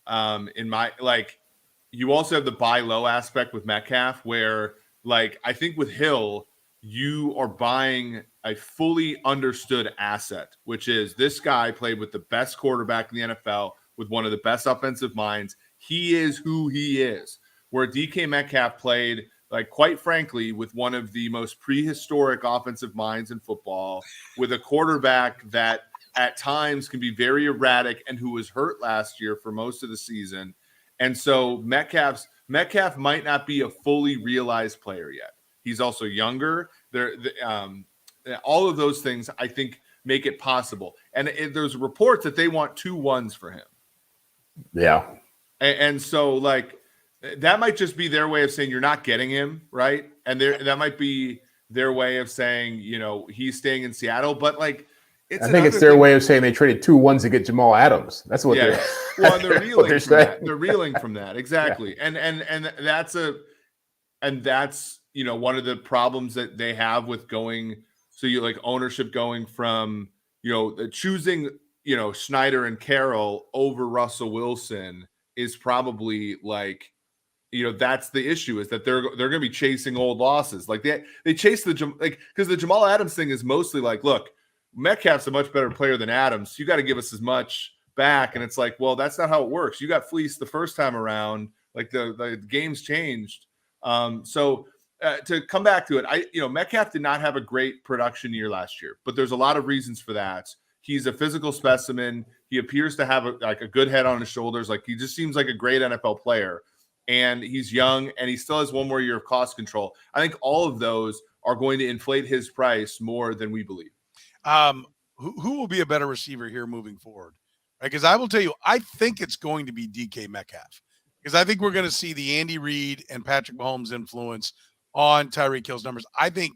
you also have the buy low aspect with Metcalf, where like I think with Hill, you are buying a fully understood asset, which is this guy played with the best quarterback in the NFL, with one of the best offensive minds. He is who he is. Where DK Metcalf played, like, quite frankly, with one of the most prehistoric offensive minds in football, with a quarterback that at times can be very erratic and who was hurt last year for most of the season. And so Metcalf might not be a fully realized player yet. He's also younger. All of those things, I think, make it possible. And there's reports that they want 2 1s for him. Yeah. And so, like, that might just be their way of saying you're not getting him, right? And that might be their way of saying, he's staying in Seattle. But, like, I think it's their way of saying they traded 2 1s to get Jamal Adams. That's what they're. Well, they're reeling from that. They're reeling from that, exactly. Yeah. And that's one of the problems that they have with going. So you like ownership going from choosing Schneider and Carroll over Russell Wilson is probably like. That's the issue, is that they're going to be chasing old losses. Like they chase because the Jamal Adams thing is mostly like, look, Metcalf's a much better player than Adams. You got to give us as much back. And it's like, well, that's not how it works. You got fleeced the first time around. Like the game's changed. So to come back to it, Metcalf did not have a great production year last year, but there's a lot of reasons for that. He's a physical specimen. He appears to have a good head on his shoulders. Like, he just seems like a great NFL player. And he's young, and he still has 1 more year of cost control. I think all of those are going to inflate his price more than we believe. Who will be a better receiver here moving forward? Because I will tell you, I think it's going to be DK Metcalf. Because I think we're going to see the Andy Reid and Patrick Mahomes influence on Tyreek Hill's numbers. I think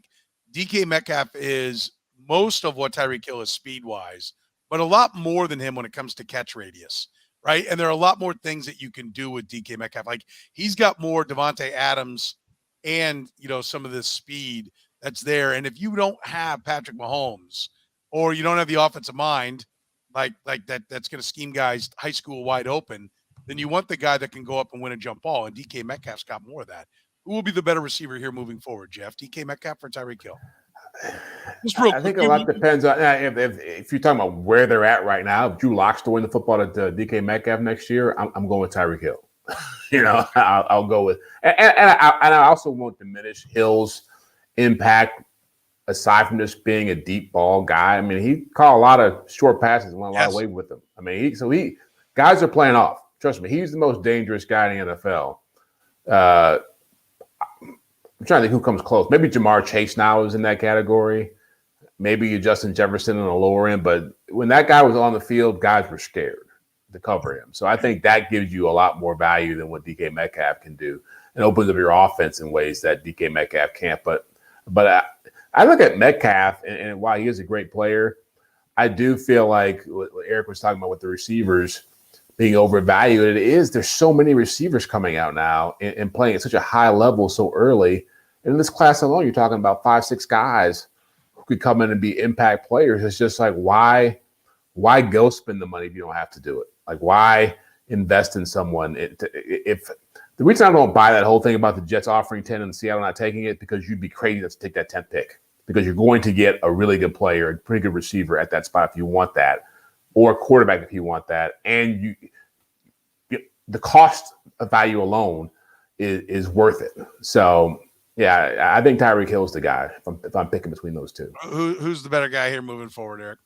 DK Metcalf is most of what Tyreek Hill is speed-wise, but a lot more than him when it comes to catch radius, right? And there are a lot more things that you can do with DK Metcalf. Like, he's got more Devontae Adams and, some of this speed that's there. And if you don't have Patrick Mahomes or you don't have the offensive mind like that's going to scheme guys high school wide open, then you want the guy that can go up and win a jump ball. And DK Metcalf's got more of that. Who will be the better receiver here moving forward, Jeff? DK Metcalf or Tyreek Hill? I think a lot depends on if you're talking about where they're at right now. If Drew Lock's throwing the football to DK Metcalf next year, I'm going with Tyreek Hill. I'll go with, and I also won't diminish Hill's impact aside from just being a deep ball guy. I mean, he caught a lot of short passes and went a lot of way with them. I mean, guys are playing off. Trust me, he's the most dangerous guy in the NFL. I'm trying to think who comes close. Maybe Jamar Chase now is in that category. Maybe Justin Jefferson on the lower end. But when that guy was on the field, guys were scared to cover him. So I think that gives you a lot more value than what DK Metcalf can do and opens up your offense in ways that DK Metcalf can't. But I look at Metcalf, and while he is a great player, I do feel like what Eric was talking about with the receivers being overvalued. There's so many receivers coming out now and playing at such a high level so early. And in this class alone, you're talking about 5-6 guys who could come in and be impact players. It's just like, why go spend the money if you don't have to do it? Like, why invest in someone? If the reason I don't buy that whole thing about the Jets offering 10 and Seattle not taking it, because you'd be crazy to take that 10th pick, because you're going to get a really good player, a pretty good receiver at that spot if you want that, or a quarterback if you want that, and the cost of value alone is worth it. So, yeah, I think Tyreek Hill is the guy if I'm picking between those two. Who's the better guy here moving forward, Eric?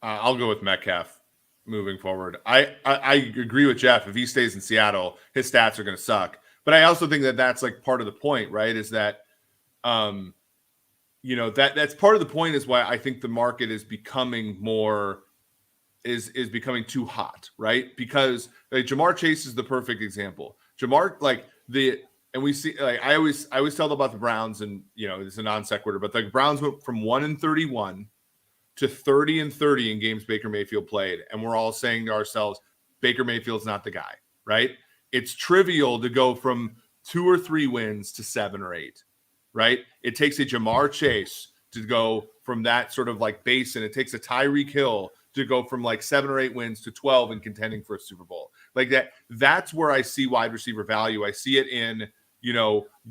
I'll go with Metcalf moving forward. I agree with Jeff. If he stays in Seattle, his stats are going to suck. But I also think that that's like part of the point, right? Is that, that's part of the point is why I think the market is becoming more is becoming too hot, right? Because like Jamar Chase is the perfect example. Jamar, and we see, like I always tell about the Browns, and it's a non sequitur, but the Browns went from 1-31 to 30-30 in games Baker Mayfield played, and we're all saying to ourselves, Baker Mayfield's not the guy, right? It's trivial to go from 2 or 3 wins to 7 or 8, right? It takes a Jamar Chase to go from that sort of like base, and it takes a Tyreek Hill to go from like 7 or 8 wins to 12 and contending for a Super Bowl. Like that's where I see wide receiver value. I see it in,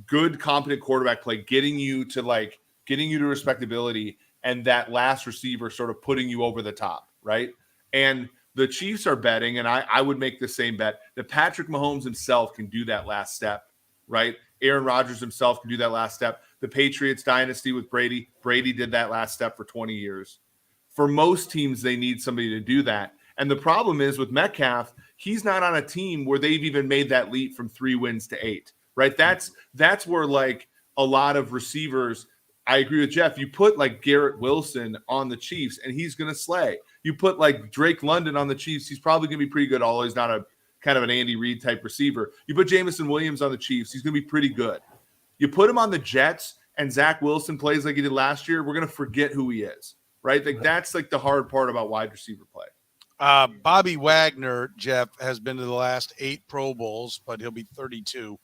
good, competent quarterback play, getting you to respectability, and that last receiver sort of putting you over the top, right? And the Chiefs are betting, and I would make the same bet, that Patrick Mahomes himself can do that last step, right? Aaron Rodgers himself can do that last step. The Patriots dynasty with Brady did that last step for 20 years. For most teams, they need somebody to do that. And the problem is with Metcalf, he's not on a team where they've even made that leap from 3 wins to 8, right? That's where like a lot of receivers, I agree with Jeff. You put like Garrett Wilson on the Chiefs and he's going to slay. You put like Drake London on the Chiefs, he's probably going to be pretty good, although he's not a kind of an Andy Reid type receiver. You put Jameson Williams on the Chiefs, he's going to be pretty good. You put him on the Jets and Zach Wilson plays like he did last year, we're going to forget who he is, right? Like that's like the hard part about wide receiver play. Bobby Wagner, Jeff, has been to the last 8 Pro Bowls, but he'll be 32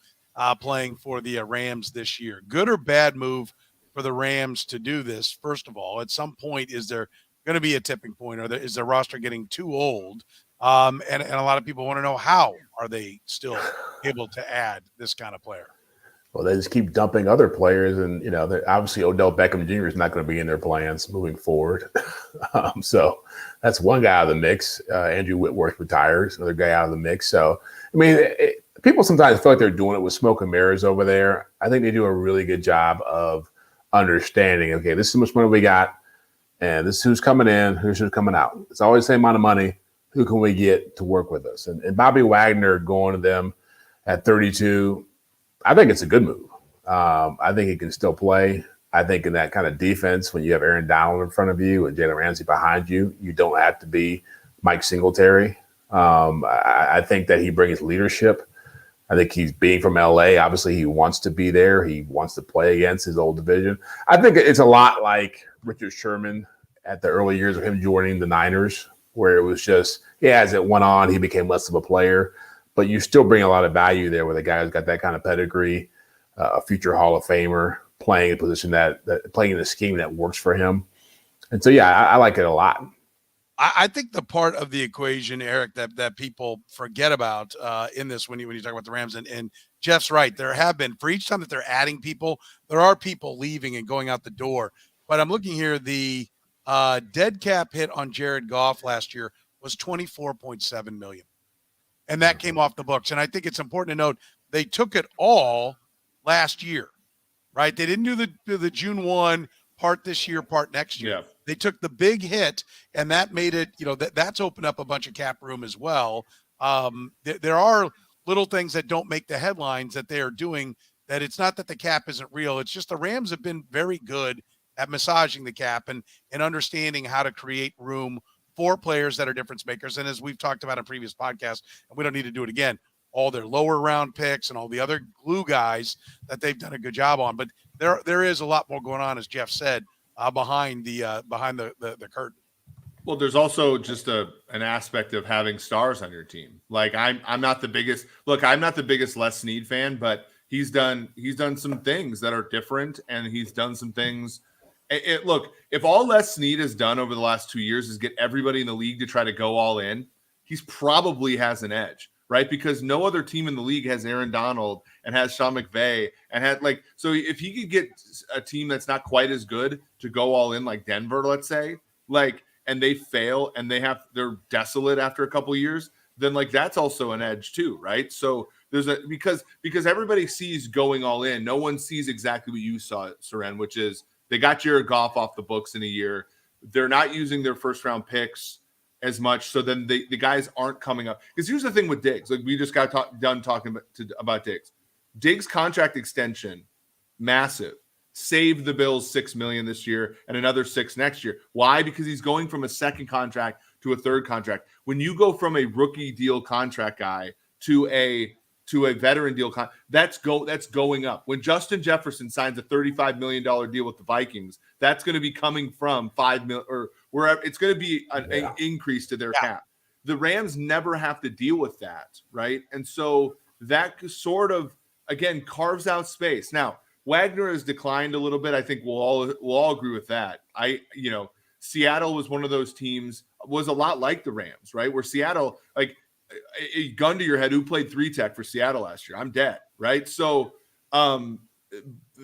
playing for the Rams this year. Good or bad move for the Rams to do this? First of all, at some point, is there going to be a tipping point, or is their roster getting too old? And a lot of people want to know, how are they still able to add this kind of player? Well, they just keep dumping other players, and obviously Odell Beckham Jr. is not going to be in their plans moving forward. So that's one guy out of the mix. Andrew Whitworth retires, another guy out of the mix. So I mean, people sometimes feel like they're doing it with smoke and mirrors over there. I think they do a really good job of understanding. Okay, this is how much money we got, and this is who's coming in, who's coming out. It's always the same amount of money. Who can we get to work with us? And Bobby Wagner going to them at 32. I think it's a good move. I think he can still play. I think in that kind of defense, when you have Aaron Donald in front of you and Jalen Ramsey behind you, you don't have to be Mike Singletary. I think that he brings leadership. I think he's being from LA. Obviously, he wants to be there. He wants to play against his old division. I think it's a lot like Richard Sherman at the early years of him joining the Niners, where it was just, as it went on, he became less of a player. But you still bring a lot of value there with a guy who's got that kind of pedigree, a future Hall of Famer, playing a position that playing in a scheme that works for him. And so, I like it a lot. I think the part of the equation, Eric, that people forget about in this when you talk about the Rams, and Jeff's right. There have been, for each time that they're adding people, there are people leaving and going out the door. But I'm looking here, the dead cap hit on Jared Goff last year was $24.7 million. And that came off the books. And I think it's important to note they took it all last year, right? They didn't do the June 1 part this year, part next year. Yeah. They took the big hit, and that made it, that's opened up a bunch of cap room as well. There are little things that don't make the headlines that they are doing, that it's not that the cap isn't real. It's just the Rams have been very good at massaging the cap and understanding how to create room for players that are difference makers. And as we've talked about in previous podcasts, and we don't need to do it again, all their lower round picks and all the other glue guys that they've done a good job on. But there is a lot more going on, as Jeff said, behind the curtain. Well, there's also just an aspect of having stars on your team. Like I'm not the biggest Les Snead fan, but he's done some things that are different, and he's done some things. Look, if all Les Snead has done over the last 2 years is get everybody in the league to try to go all in, he's probably has an edge, right? Because no other team in the league has Aaron Donald and has Sean McVay and had so if he could get a team that's not quite as good to go all in, like Denver, let's say, and they fail and they're desolate after a couple of years, then that's also an edge too, right? So there's because everybody sees going all in. No one sees exactly what you saw, Soren, which is they got Jared Goff off the books in a year. They're not using their first round picks as much. So then the guys aren't coming up. Because here's the thing with Diggs. We just got done talking about Diggs. Diggs' contract extension, massive. Saved the Bills $6 million this year and another $6 million next year. Why? Because he's going from a second contract to a third contract. When you go from a rookie deal contract guy to a veteran deal that's going up. When Justin Jefferson signs a $35 million deal with the Vikings, that's going to be coming from $5 million or wherever. It's going to be an increase to their cap. The Rams never have to deal with that, right? And so that sort of, again, carves out space. Now, Wagner has declined a little bit. I think we'll all agree with that. Seattle was one of those teams, was a lot like the Rams, right? Where Seattle, a gun to your head, who played 3-tech for Seattle last year? I'm dead, right? So, and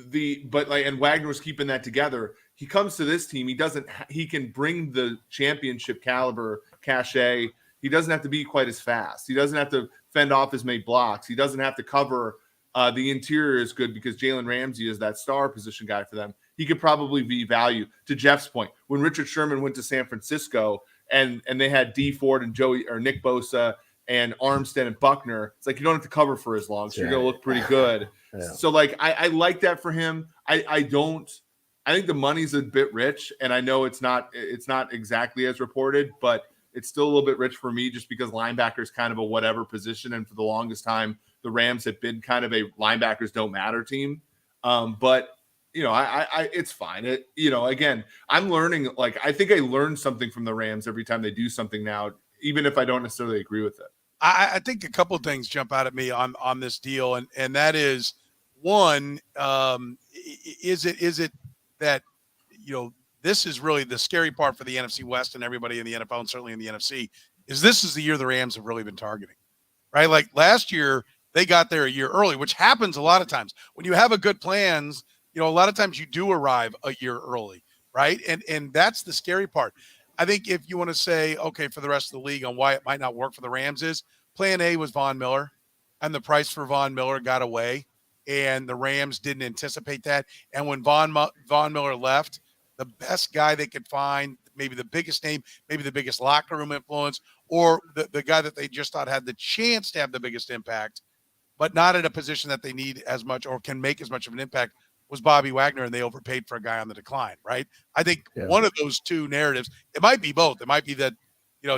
Wagner was keeping that together. He comes to this team. He can bring the championship caliber cachet. He doesn't have to be quite as fast. He doesn't have to fend off as many blocks. He doesn't have to cover. The interior is good because Jalen Ramsey is that star position guy for them. He could probably be value. To Jeff's point, when Richard Sherman went to San Francisco and they had D Ford and Nick Bosa and Armstead and Buckner, it's you don't have to cover for as long, so you're going to look pretty good. Yeah. So I like that for him. I think the money's a bit rich, and I know it's not exactly as reported, but it's still a little bit rich for me just because linebacker is kind of a whatever position, and for the longest time the Rams have been kind of a linebackers don't matter team. But it's fine. Again, I'm learning. I think I learn something from the Rams every time they do something now, even if I don't necessarily agree with it. I think a couple of things jump out at me on this deal, and that is one, is it that this is really the scary part for the NFC West and everybody in the NFL and certainly in the NFC is this is the year the Rams have really been targeting, right? Last year they got there a year early, which happens a lot of times when you have a good plans. A lot of times you do arrive a year early, right? And that's the scary part. I think if you want to say, okay, for the rest of the league on why it might not work for the Rams is plan A was Von Miller, and the price for Von Miller got away, and the Rams didn't anticipate that. And when Von Miller left, the best guy they could find, maybe the biggest name, maybe the biggest locker room influence, or the guy that they just thought had the chance to have the biggest impact, but not in a position that they need as much or can make as much of an impact, was Bobby Wagner, and they overpaid for a guy on the decline, right? I think one of those two narratives, it might be both. It might be that,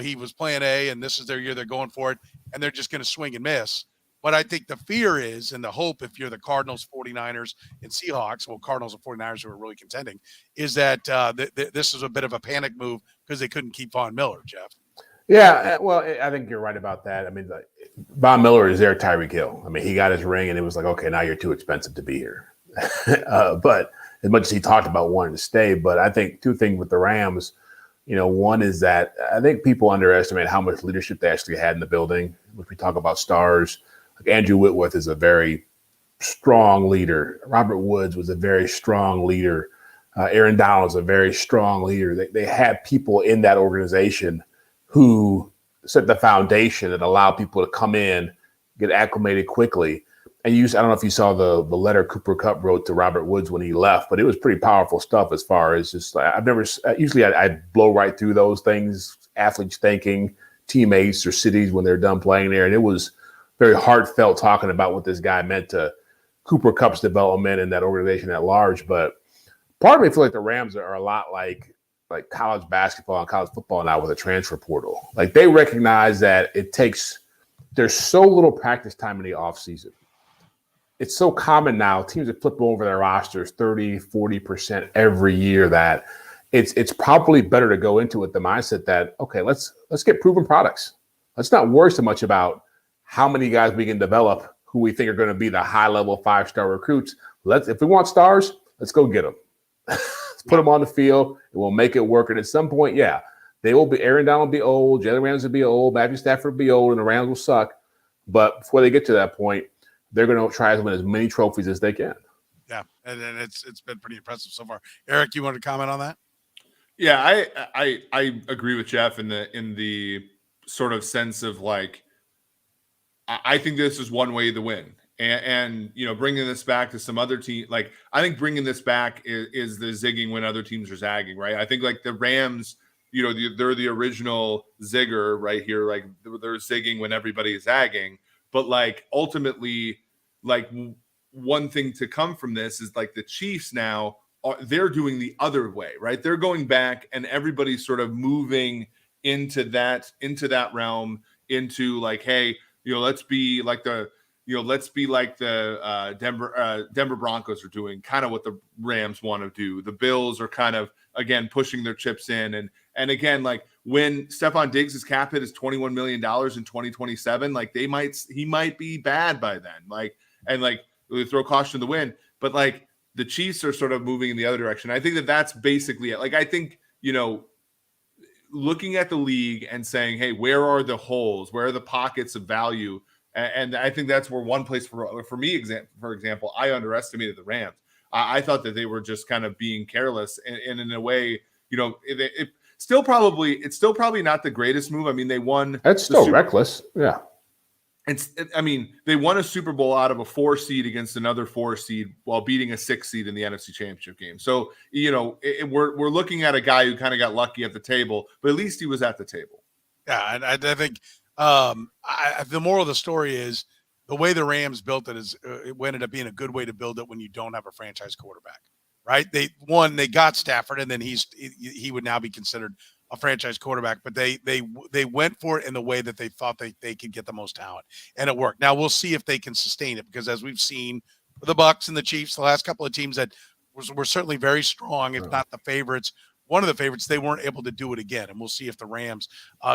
he was plan A and this is their year, they're going for it, and they're just going to swing and miss. But I think the fear is, and the hope, if you're the Cardinals, 49ers, and Seahawks, well, Cardinals and 49ers who are really contending, is that this is a bit of a panic move because they couldn't keep Von Miller, Jeff. Yeah, well, I think you're right about that. I mean, Von Miller is there, Tyreek Hill. I mean, he got his ring, and it was like, okay, now you're too expensive to be here. But as much as he talked about wanting to stay, but I think two things with the Rams, one is that I think people underestimate how much leadership they actually had in the building. If we talk about stars, like Andrew Whitworth is a very strong leader. Robert Woods was a very strong leader. Aaron Donald is a very strong leader. They had people in that organization who set the foundation and allow people to come in, get acclimated quickly. And I don't know if you saw the letter Cooper Kupp wrote to Robert Woods when he left, but it was pretty powerful stuff as far as just, I blow right through those things, athletes thanking teammates or cities when they're done playing there. And it was very heartfelt talking about what this guy meant to Cooper Kupp's development and that organization at large. But part of me, I feel like the Rams are a lot like college basketball and college football now with a transfer portal. Like they recognize that there's so little practice time in the offseason. It's so common now. Teams that flip over their rosters 30, 40% every year that it's probably better to go into it the mindset that, okay, let's get proven products. Let's not worry so much about how many guys we can develop who we think are going to be the high-level 5-star recruits. If we want stars, let's go get them. Let's put them on the field, and we'll make it work. And at some point, they will be. Aaron Donald will be old, Jalen Ramsey will be old, Matthew Stafford will be old, and the Rams will suck. But before they get to that point, they're going to try to win as many trophies as they can. Yeah, and it's been pretty impressive so far. Eric, you want to comment on that? Yeah, I agree with Jeff in the sort of sense of like, I think this is one way to win. And bringing this back to some other team, like I think bringing this back is the zigging when other teams are zagging, right? I think like the Rams, they're the original zigger right here. Like they're zigging when everybody is zagging. But like ultimately, like one thing to come from this is like the Chiefs now, they're doing the other way, right? They're going back and everybody's sort of moving into that realm, into like, hey, let's be like the Denver Broncos are doing, kind of what the Rams want to do. The Bills are kind of, again, pushing their chips in. And again, like when Stefon Diggs' cap hit is $21 million in 2027, like he might be bad by then. Like, and like they throw caution to the wind, but like the Chiefs are sort of moving in the other direction. I think that's basically it. Like, I think, looking at the league and saying, hey, where are the holes? Where are the pockets of value? And I think that's where one place for me, for example, I underestimated the Rams. I thought that they were just kind of being careless, and in a way, it's still probably not the greatest move. I mean, they won. That's still reckless. Yeah. They won a Super Bowl out of a 4 seed against another 4 seed while beating a 6 seed in the NFC Championship game. So, we're looking at a guy who kind of got lucky at the table, but at least he was at the table. Yeah, and I think the moral of the story is the way the Rams built it it ended up being a good way to build it when you don't have a franchise quarterback, right? They got Stafford, and then he would now be considered a franchise quarterback, but they went for it in the way that they thought they could get the most talent, and it worked. Now we'll see if they can sustain it, because as we've seen the Bucs and the Chiefs, the last couple of teams that were certainly very strong, if not the favorites, one of the favorites, they weren't able to do it again. And we'll see if the Rams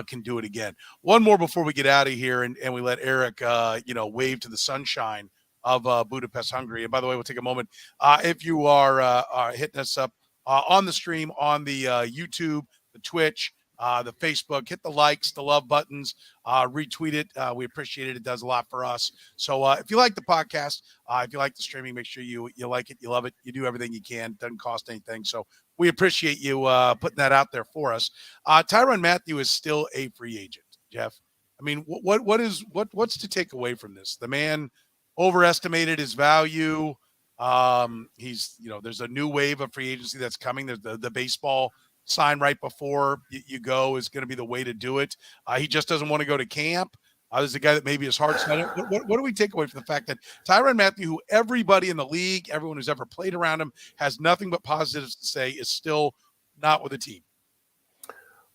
can do it again. One more before we get out of here, and we let Eric, wave to the sunshine of Budapest, Hungary. And by the way, we'll take a moment. If you are hitting us up on the stream, on the YouTube, the Twitch, the Facebook, hit the likes, the love buttons, retweet it. We appreciate it. It does a lot for us. So if you like the podcast, if you like the streaming, make sure you like it, you love it, you do everything you can. It doesn't cost anything. So we appreciate you putting that out there for us. Tyrann Mathieu is still a free agent, Jeff. I mean, what's to take away from this? The man overestimated his value. There's a new wave of free agency that's coming. There's the baseball sign right before you go is going to be the way to do it. He just doesn't want to go to camp. There's a guy that maybe his heart's not in. What do we take away from the fact that Tyrann Mathieu, who everybody in the league, everyone who's ever played around him, has nothing but positives to say, is still not with the team?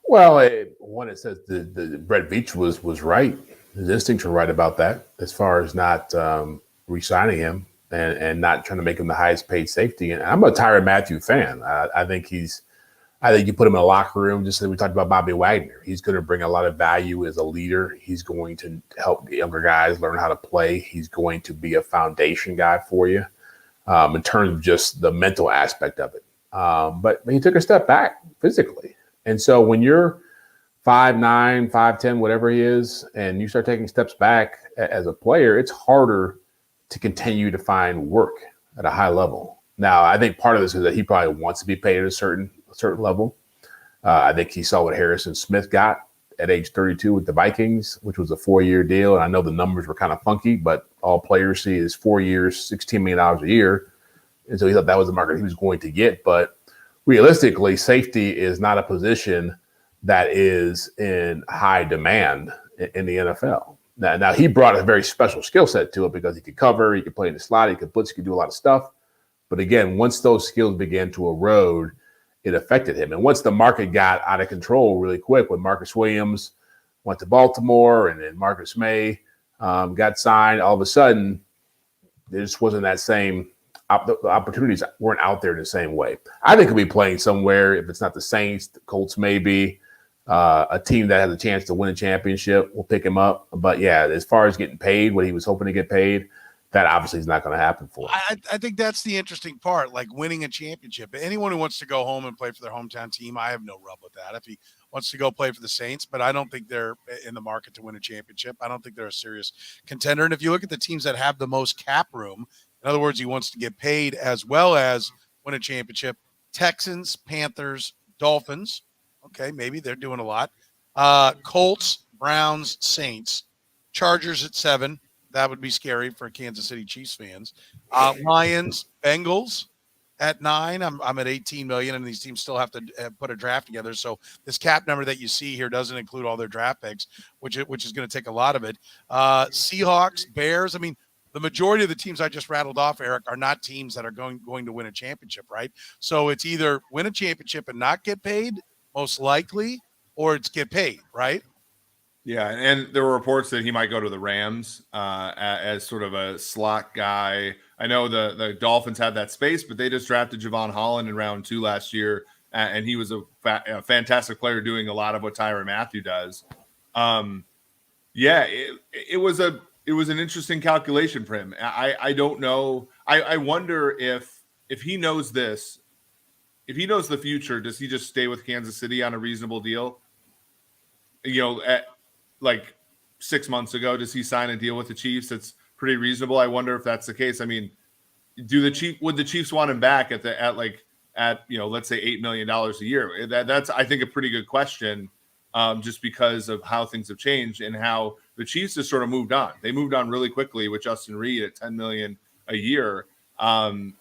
Well, it says the Brett Veach was right. His instincts were right about that, as far as not re-signing him and not trying to make him the highest paid safety. And I'm a Tyrann Mathieu fan. I think you put him in a locker room, just like we talked about Bobby Wagner. He's going to bring a lot of value as a leader. He's going to help younger guys learn how to play. He's going to be a foundation guy for you in terms of just the mental aspect of it. But he took a step back physically. And so when you're 5'9", 5'10", whatever he is, and you start taking steps back as a player, it's harder to continue to find work at a high level. Now, I think part of this is that he probably wants to be paid at a certain level. I think he saw what Harrison Smith got at age 32 with the Vikings, which was a 4-year deal. And I know the numbers were kind of funky, but all players see is 4 years, $16 million a year. And so he thought that was the market he was going to get. But realistically, safety is not a position that is in high demand in the NFL. Now he brought a very special skill set to it because he could cover, he could play in the slot, he could blitz, he could do a lot of stuff. But again, once those skills began to erode, it affected him. And once the market got out of control really quick, when Marcus Williams went to Baltimore and then Marcus May got signed, all of a sudden, there just wasn't that same the opportunities weren't out there in the same way. I think he'll be playing somewhere. If it's not the Saints, the Colts, maybe a team that has a chance to win a championship will pick him up. But yeah, as far as getting paid, what he was hoping to get paid, that obviously is not going to happen for him. I think that's the interesting part, like winning a championship. Anyone who wants to go home and play for their hometown team, I have no rub with that. If he wants to go play for the Saints, but I don't think they're in the market to win a championship. I don't think they're a serious contender. And if you look at the teams that have the most cap room, in other words, he wants to get paid as well as win a championship, Texans, Panthers, Dolphins. Okay, maybe they're doing a lot. Colts, Browns, Saints, Chargers at 7. That would be scary for Kansas City Chiefs fans. Lions, Bengals at 9. I'm at 18 million, and these teams still have to put a draft together. So this cap number that you see here doesn't include all their draft picks, which is going to take a lot of it. Seahawks, Bears. I mean, the majority of the teams I just rattled off, Eric, are not teams that are going to win a championship, right? So it's either win a championship and not get paid, most likely, or it's get paid, right? Yeah, and there were reports that he might go to the Rams as sort of a slot guy. I know the Dolphins have that space, but they just drafted Javon Holland in round 2 last year, and he was a fantastic player doing a lot of what Tyrann Mathieu does. It was an interesting calculation for him. I don't know. I wonder if he knows this, if he knows the future, does he just stay with Kansas City on a reasonable deal? Like 6 months ago, does he sign a deal with the Chiefs that's pretty reasonable? I wonder if that's the case. I mean, would the Chiefs want him back at let's say $8 million a year? That's I think a pretty good question, just because of how things have changed and how the Chiefs have sort of moved on. They moved on really quickly with Justin Reed at $10 million a year, and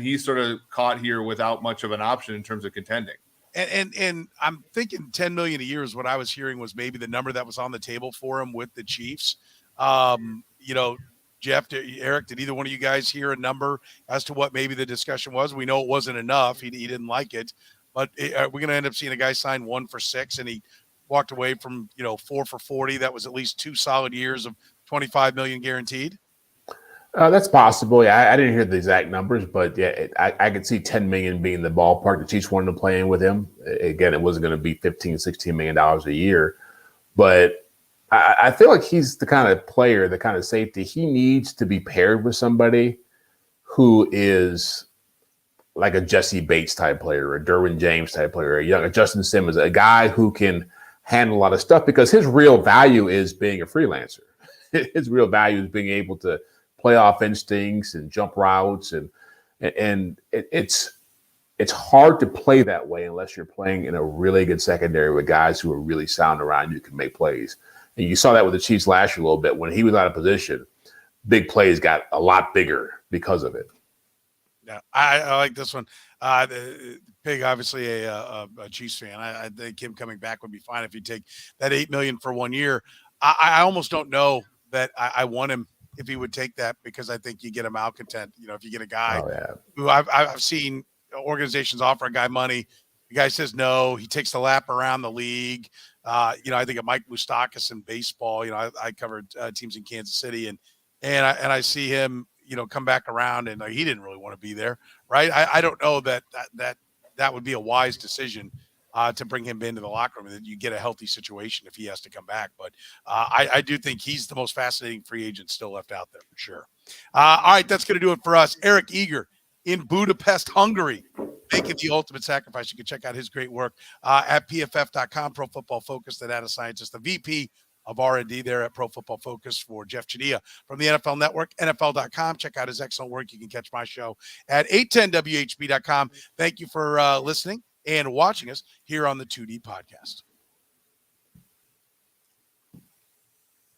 he's sort of caught here without much of an option in terms of contending. And I'm thinking 10 million a year is what I was hearing was maybe the number that was on the table for him with the Chiefs. Jeff, Eric, did either one of you guys hear a number as to what maybe the discussion was? We know it wasn't enough. He didn't like it, but we're going to end up seeing a guy sign 1 for 6, and he walked away from 4 for 40. That was at least 2 solid years of 25 million guaranteed. That's possible. Yeah, I didn't hear the exact numbers, but yeah, I could see 10 million being the ballpark. The Chiefs wanted to play in with him. Again, it wasn't going to be $15-16 million a year, but I feel like he's the kind of player, the kind of safety. He needs to be paired with somebody who is like a Jesse Bates type player, a Derwin James type player, a Justin Simmons, a guy who can handle a lot of stuff, because his real value is being a freelancer. His real value is being able to playoff instincts and jump routes, and it's hard to play that way unless you're playing in a really good secondary with guys who are really sound around you, can make plays. And you saw that with the Chiefs last year a little bit. When he was out of position, big plays got a lot bigger because of it. Yeah, I like this one. Pig, obviously a Chiefs fan. I think him coming back would be fine if you take that $8 million for 1 year. I almost don't know that I want him if he would take that, because I think you get a malcontent. If you get a guy who I've seen organizations offer a guy money, The guy says no. He takes the lap around the league. I think of Mike Moustakas in baseball. I covered teams in Kansas City, and I see him, come back around, and he didn't really want to be there, right? I don't know that would be a wise decision to bring him into the locker room, and that you get a healthy situation if he has to come back. But I do think he's the most fascinating free agent still left out there for sure. All right, that's going to do it for us. Eric Eager in Budapest, Hungary, making the ultimate sacrifice. You can check out his great work at pff.com, Pro Football Focus, the data scientist, the VP of R&D there at Pro Football Focus for Jeff Chadiha from the NFL Network, NFL.com. Check out his excellent work. You can catch my show at 810WHB.com. Thank you for listening and watching us here on the 2D podcast.